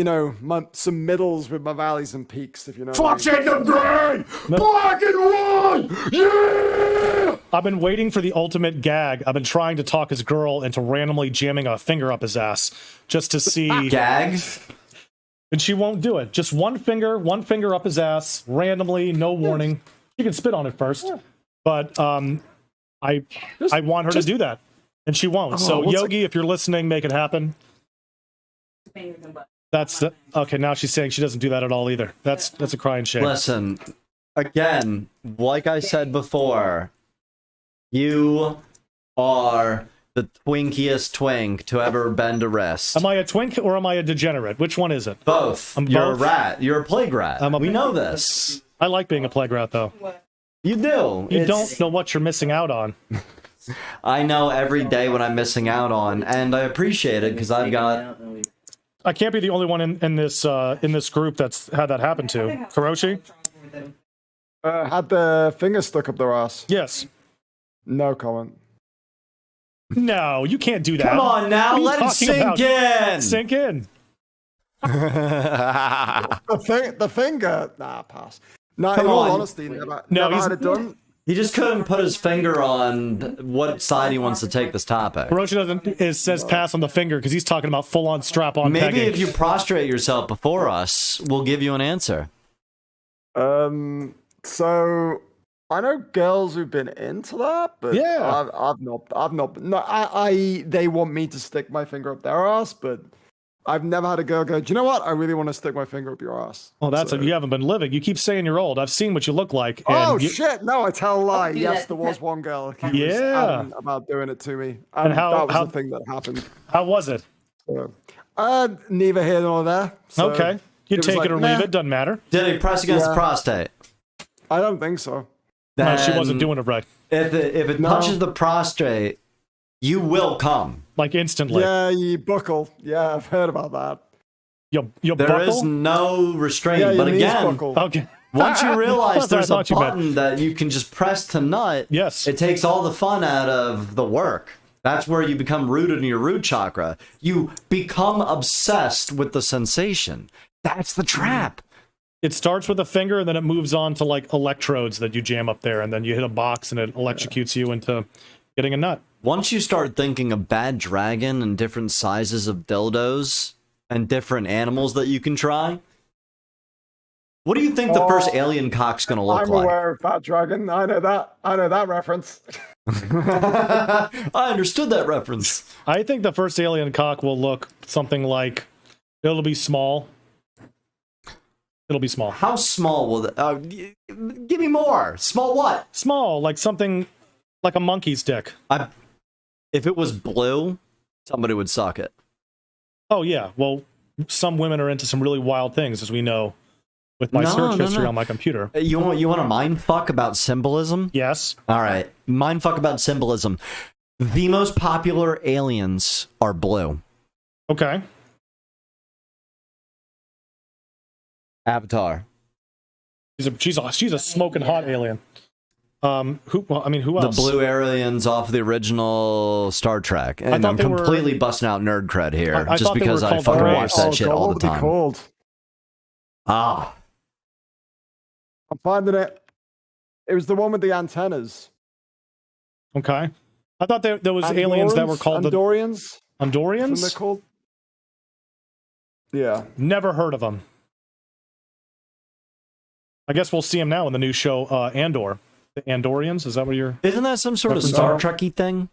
some middles with my valleys and peaks, if you know. Fuck shade of gray! Black and white! Yeah! I've been waiting for the ultimate gag. I've been trying to talk his girl into randomly jamming a finger up his ass just to see. Gag? And she won't do it. Just one finger up his ass, randomly, no warning. She can spit on it first. But I want her to do that. And she won't. So, Yogi, if you're listening, make it happen. Okay. Now she's saying she doesn't do that at all either. That's a crying shame. Listen, again, like I said before, you are the twinkiest twink to ever bend a wrist. Am I a twink or am I a degenerate? Which one is it? Both. You're a rat. You're a plague rat. We know this. I like being a plague rat, though. You do. You don't know what you're missing out on. I know every day what I'm missing out on, and I appreciate it because I've got. I can't be the only one in this group that's had that happen to. Kuroshi? Had the finger stuck up their ass. Yes. No comment. No, you can't do that. Come on now, let it sink in. Sink in. the finger. Nah, pass. No, Come in all on. honesty, never had it done. He just couldn't put his finger on what side he wants to take this topic. Kuroshi says pass on the finger because he's talking about full-on strap-on Maybe pegging. if you prostrate yourself before us, we'll give you an answer. So I know girls who've been into that, but yeah, I've not. No, they want me to stick my finger up their ass, but I've never had a girl go, do you know what? I really want to stick my finger up your ass. Well, you haven't been living. You keep saying you're old. I've seen what you look like. Shit. No, I tell a lie. Yes, there was one girl who was adamant about doing it to me. And that was the thing that happened. How was it? Neither here nor there. So okay. You take it or leave it. Doesn't matter. Did he press against the prostate? I don't think so. No, she wasn't doing it right. If it touches the prostate, you will come. Like instantly. Yeah, you buckle. Yeah, I've heard about that. You there buckle? is no restraint. But again, okay. once you realize there's a button that you can just press to nut, yes, it takes all the fun out of the work. That's where you become rooted in your root chakra. You become obsessed with the sensation. That's the trap. It starts with a finger and then it moves on to like electrodes that you jam up there, and then you hit a box and it electrocutes you into getting a nut. Once you start thinking of Bad Dragon and different sizes of dildos and different animals that you can try, what do you think the first alien cock's gonna look like? I'm aware of Bad Dragon. I know that reference. I understood that reference. I think the first alien cock will look something like, it'll be small. It'll be small. How small will it? Give me more. Small what? Small, like something like a monkey's dick. If it was blue, somebody would suck it. Oh yeah. Well, some women are into some really wild things, as we know, with my search history on my computer. You want a mind fuck about symbolism? Yes. All right. Mind fuck about symbolism. The most popular aliens are blue. Okay. Avatar. She's a smoking hot alien. Who else? The blue aliens off the original Star Trek. And I'm completely busting out nerd cred here, just because I fucking watch that shit all the time. Called? I'm finding it. It was the one with the antennas. Okay. I thought there was aliens that were called Andorians. Andorians? That's what they're called. Yeah. Never heard of them. I guess we'll see them now in the new show, Andor. The Andorians? Is that what you're... Isn't that some sort of Star Trek-y thing?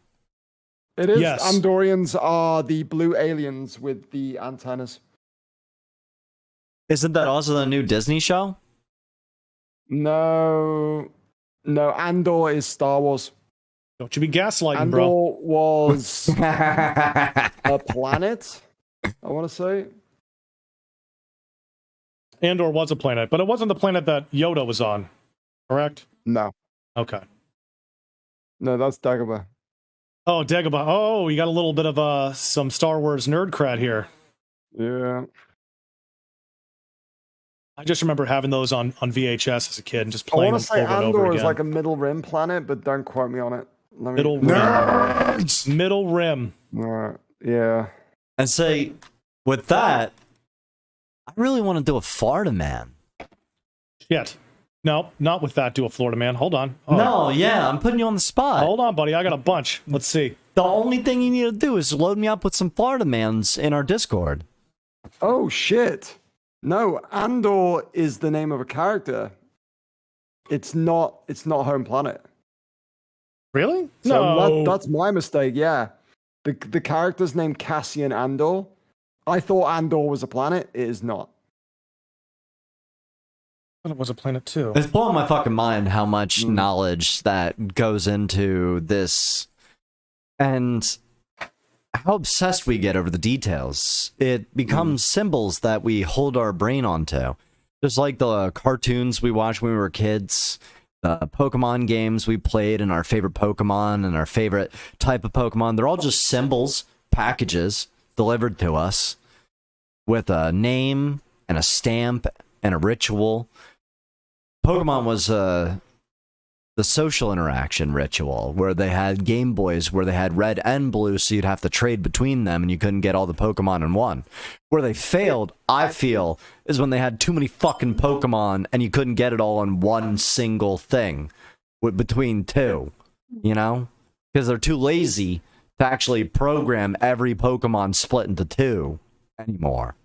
It is. Yes. Andorians are the blue aliens with the antennas. Isn't that also the new Disney show? No. No, Andor is Star Wars. Don't you be gaslighting, Andor bro. was a planet, I want to say. Andor was a planet, but it wasn't the planet that Yoda was on, correct? No. Okay. No, that's Dagobah. Oh, Dagobah. Oh, you got a little bit of some Star Wars nerd cred here. Yeah. I just remember having those on VHS as a kid and just I playing want them to say over and over Andor again. is like a middle rim planet, but don't quote me on it. Middle rim. Middle rim. Yeah. And say, with that, I really want to do a Florida man. Shit. No, not with that. Do a Florida man. Hold on. Oh. No, yeah, I'm putting you on the spot. Hold on, buddy. I got a bunch. Let's see. The only thing you need to do is load me up with some Florida mans in our Discord. Oh, shit. No, Andor is the name of a character. It's not home planet. Really? So No. that's my mistake, yeah. The character's named Cassian Andor. I thought Andor was a planet. It is not. I thought it was a planet too. It's blowing my fucking mind how much knowledge that goes into this and how obsessed we get over the details. It becomes symbols that we hold our brain onto. Just like the cartoons we watched when we were kids, the Pokemon games we played, and our favorite Pokemon and our favorite type of Pokemon. They're all just symbols, packages delivered to us with a name and a stamp and a ritual. Pokemon was the social interaction ritual where they had Game Boys where they had red and blue, so you'd have to trade between them and you couldn't get all the Pokemon in one. Where they failed, I feel, is when they had too many fucking Pokemon and you couldn't get it all in one single thing between two, you know? Because they're too lazy to actually program every Pokemon split into two anymore.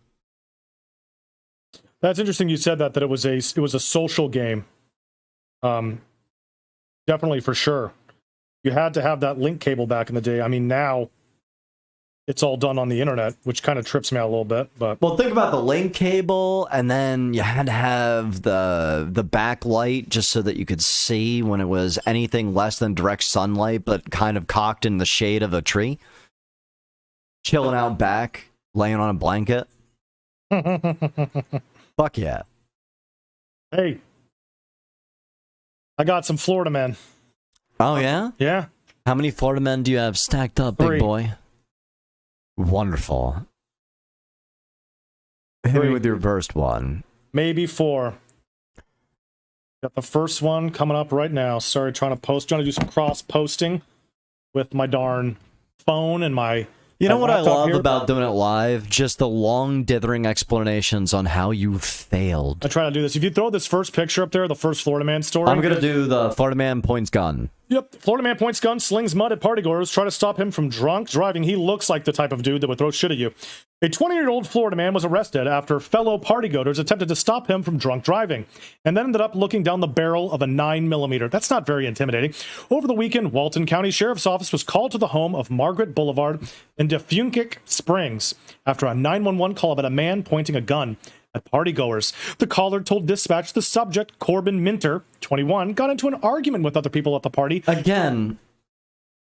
That's interesting. You said that it was a social game. Definitely, for sure. You had to have that link cable back in the day. I mean, now it's all done on the internet, which kind of trips me out a little bit. But well, think about the link cable, and then you had to have the backlight just so that you could see when it was anything less than direct sunlight, but kind of cocked in the shade of a tree, chilling out back, laying on a blanket. Fuck yeah! Hey, I got some Florida men. Oh yeah, yeah. How many Florida men do you have stacked up, 3. big boy? Wonderful. Hit me with your first one. Maybe 4. Got the first one coming up right now. Sorry, trying to do some cross posting with my darn phone and my. You know what I love here? about doing it live? Just the long, dithering explanations on how you failed. I try to do this. If you throw this first picture up there, the first Florida man story. I'm going to do the Florida man points gun. Yep. Florida man points gun, slings mud at partygoers, try to stop him from drunk driving. He looks like the type of dude that would throw shit at you. A 20-year-old Florida man was arrested after fellow partygoers attempted to stop him from drunk driving, and then ended up looking down the barrel of a 9mm. That's not very intimidating. Over the weekend, Walton County Sheriff's Office was called to the home of Margaret Boulevard in Defunkic Springs after a 911 call about a man pointing a gun at partygoers. The caller told dispatch the subject, Corbin Minter, 21, got into an argument with other people at the party. Again,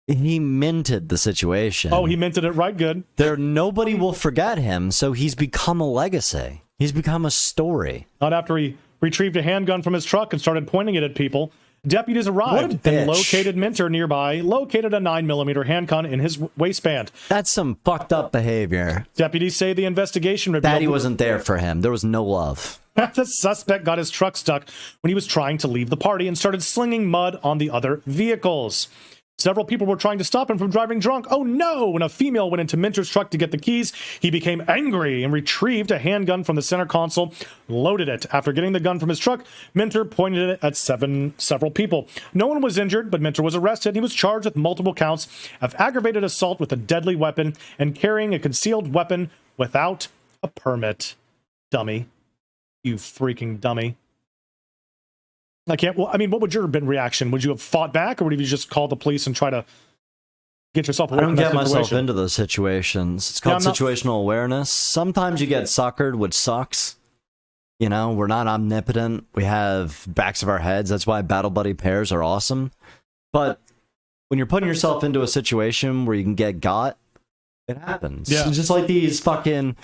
he minted the situation. Oh, he minted it right good. Nobody will forget him, so he's become a legacy. He's become a story. Not after he retrieved a handgun from his truck and started pointing it at people. Deputies arrived and located Minter nearby, located a 9mm handgun in his waistband. That's some fucked up behavior. Deputies say the investigation revealed Daddy wasn't there for him. There was no love. The suspect got his truck stuck when he was trying to leave the party and started slinging mud on the other vehicles. Several people were trying to stop him from driving drunk. Oh no! When a female went into Minter's truck to get the keys, he became angry and retrieved a handgun from the center console, loaded it. After getting the gun from his truck, Minter pointed it at several people. No one was injured, but Minter was arrested. He was charged with multiple counts of aggravated assault with a deadly weapon and carrying a concealed weapon without a permit. Dummy. You freaking dummy. Well, I mean, what would your reaction? Would you have fought back, or would you just call the police and try to get yourself away I don't from that get myself situation? into those situations. It's called situational awareness. Sometimes you get suckered, which sucks. You know, we're not omnipotent. We have backs of our heads. That's why battle buddy pairs are awesome. But when you're putting yourself into a situation where you can get got, it happens. Yeah. It's just like these fucking...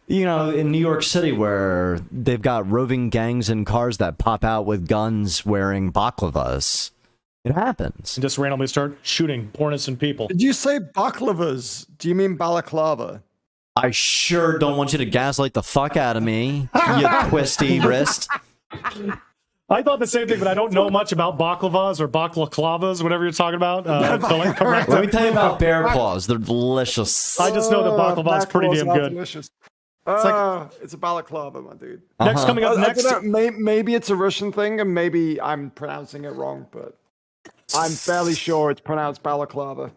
You know, in New York City, where they've got roving gangs in cars that pop out with guns wearing baklavas. It happens. And just randomly start shooting poor innocent people. Did you say baklavas? Do you mean balaclava? I sure don't want you to gaslight the fuck out of me, you twisty wrist. I thought the same thing, but I don't know much about baklavas or balaclavas, whatever you're talking about. Correct. Let me tell you about bear claws. They're delicious. I just know that baklava is pretty damn good. Delicious. It's it's a balaclava, my dude. Next, coming up I next. don't know, maybe it's a Russian thing, and maybe I'm pronouncing it wrong, but I'm fairly sure it's pronounced balaclava.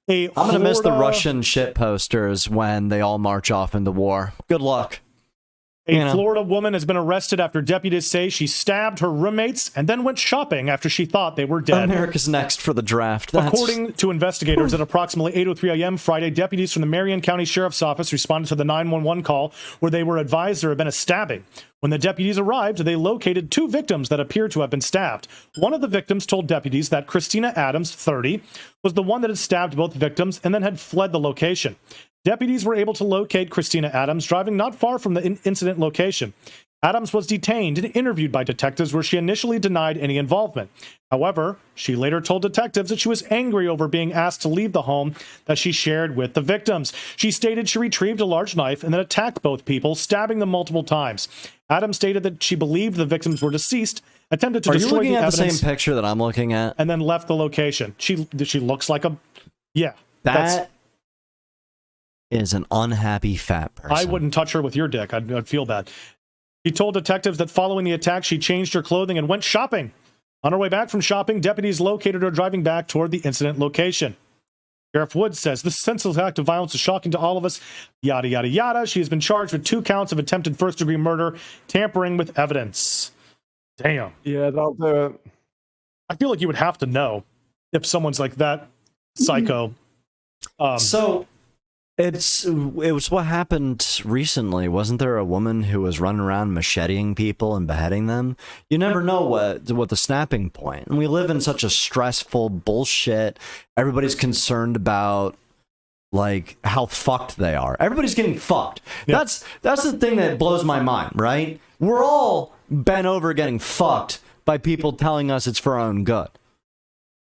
I'm gonna miss the Russian shit posters when they all march off into war. Good luck. A Florida woman has been arrested after deputies say she stabbed her roommates and then went shopping after she thought they were dead. America's next for the draft. According to investigators, at approximately 8:03 a.m. Friday, deputies from the Marion County Sheriff's Office responded to the 911 call where they were advised there had been a stabbing. When the deputies arrived, they located two victims that appeared to have been stabbed. One of the victims told deputies that Christina Adams, 30, was the one that had stabbed both victims and then had fled the location. Deputies were able to locate Christina Adams driving not far from the incident location. Adams was detained and interviewed by detectives where she initially denied any involvement. However, she later told detectives that she was angry over being asked to leave the home that she shared with the victims. She stated she retrieved a large knife and then attacked both people, stabbing them multiple times. Adams stated that she believed the victims were deceased, attempted to destroy the evidence. Are you looking at the same picture that I'm looking at? And then left the location. She looks like a... Yeah. That is an unhappy fat person. I wouldn't touch her with your dick. I'd feel bad. She told detectives that following the attack, she changed her clothing and went shopping. On her way back from shopping, deputies located her driving back toward the incident location. Sheriff Woods says, this senseless act of violence is shocking to all of us, yada, yada, yada. She has been charged with 2 counts of attempted first-degree murder, tampering with evidence. Damn. Yeah, that'll do it. I feel like you would have to know if someone's like that psycho. It was what happened recently. Wasn't there a woman who was running around macheting people and beheading them? You never know what the snapping point. And we live in such a stressful bullshit. Everybody's concerned about like how fucked they are. Everybody's getting fucked. Yeah. That's the thing that blows my mind, right? We're all bent over getting fucked by people telling us it's for our own good.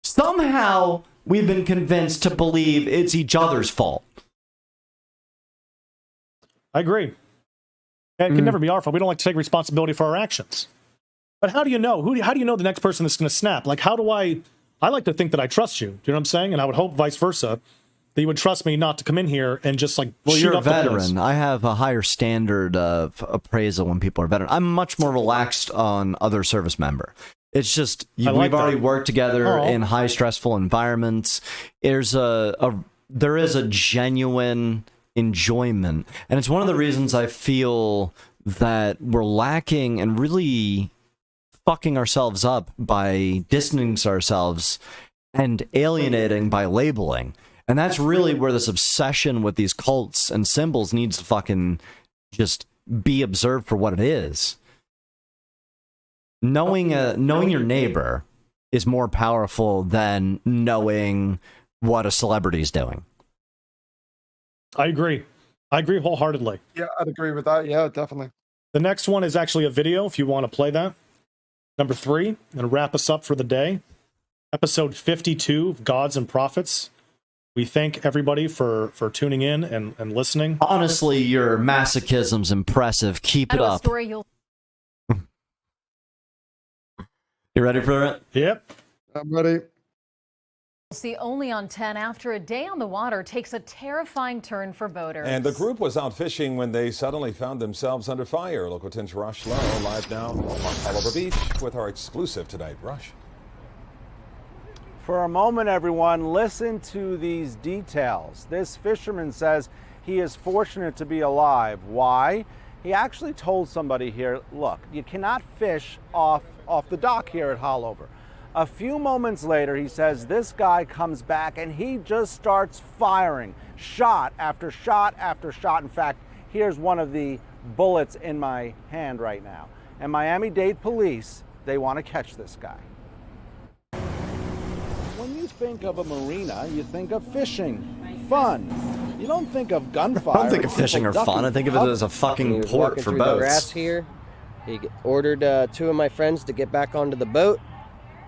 Somehow we've been convinced to believe it's each other's fault. I agree. It can never be our fault. We don't like to take responsibility for our actions. But how do you know? How do you know the next person that's going to snap? Like, how do I like to think that I trust you. Do you know what I'm saying? And I would hope vice versa, that you would trust me not to come in here and just like shoot you're a up the place. veteran. I have a higher standard of appraisal when people are veteran. I'm much more relaxed on other service member. It's just we've already worked together in high stressful environments. There is a genuine enjoyment, and it's one of the reasons I feel that we're lacking and really fucking ourselves up by distancing ourselves and alienating by labeling. And that's really where this obsession with these cults and symbols needs to fucking just be observed for what it is. Knowing your neighbor is more powerful than knowing what a celebrity is doing. I agree. I agree wholeheartedly. Yeah, I'd agree with that. Yeah, definitely. The next one is actually a video, if you want to play that. Number 3, and wrap us up for the day. Episode 52 of Gods and Prophets. We thank everybody for tuning in and listening. Honestly, your masochism's impressive. Keep it up. You ready for it? Yep. I'm ready. See only on 10 after a day on the water takes a terrifying turn for boaters. And the group was out fishing when they suddenly found themselves under fire. Local 10's Rush Lowe live now on Oliver Beach with our exclusive tonight. Rush. For a moment, everyone, listen to these details. This fisherman says he is fortunate to be alive. Why? He actually told somebody here, look, you cannot fish off the dock here at Hollover. A few moments later, he says this guy comes back and he just starts firing shot after shot after shot. In fact, here's one of the bullets in my hand right now. And Miami-Dade police, they want to catch this guy. When you think of a marina, you think of fishing, fun. You don't think of gunfire. I don't think of fishing or fun. I think of it as a fucking port for The boats. grass here. He ordered 2 of my friends to get back onto the boat,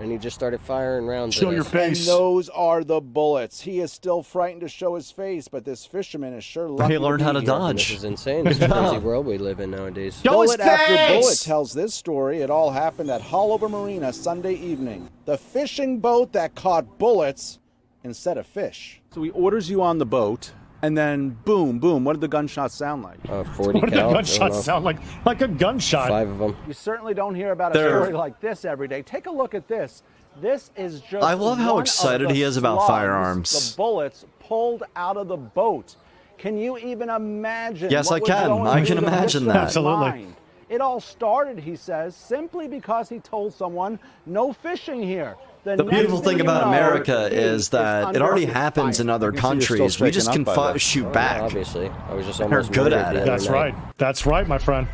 and he just started firing rounds. Show your face. And those are the bullets. He is still frightened to show his face, but this fisherman is sure lucky. He learned how to dodge. This is insane. This is a crazy world we live in nowadays. Bullet after bullet tells this story. It all happened at Hollover Marina Sunday evening. The fishing boat that caught bullets instead of fish. So he orders you on the boat, and then boom, boom. What did the gunshots sound like? 40 What did the gunshots sound like? Like a gunshot. 5 of them. You certainly don't hear about a story like this every day. Take a look at this. This is just I love how one excited of the he is about slugs, firearms. The bullets pulled out of the boat. Can you even imagine? Yes, what I can. was going I can through the imagine that. fisherman's Absolutely. mind? It all started, he says, simply because he told someone no fishing here. The beautiful thing about America is that it already happens in other countries. We just can shoot back. Obviously, I was just They're almost good murdered at the it. other That's night. right. That's right, my friend.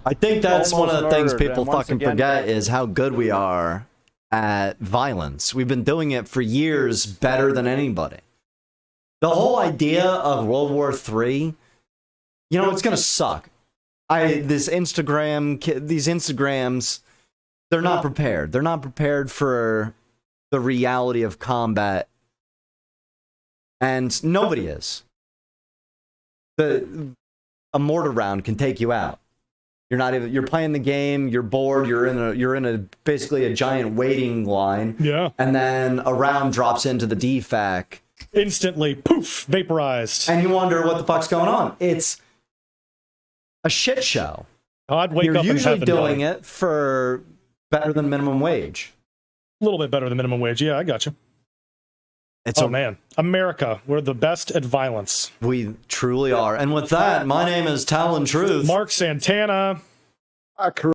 I think that's one of the things Almost people murdered, and once fucking again, forget is how good we are at violence. We've been doing it for years better than anybody. The whole idea of World War III, you know, it's gonna suck. These Instagrams, they're not prepared. They're not prepared for the reality of combat, and nobody is. A mortar round can take you out. You're playing the game, you're bored, you're in a basically a giant waiting line. Yeah. And then a round drops into the DFAC. Instantly, poof, vaporized. And you wonder what the fuck's going on. It's a shit show. I'd wake You're up in usually heaven doing knowing. it for better than minimum wage. A little bit better than minimum wage. Yeah, I got you. Man, America, we're the best at violence. We truly are. And with that, my name is Talon Truth. Mark Santana.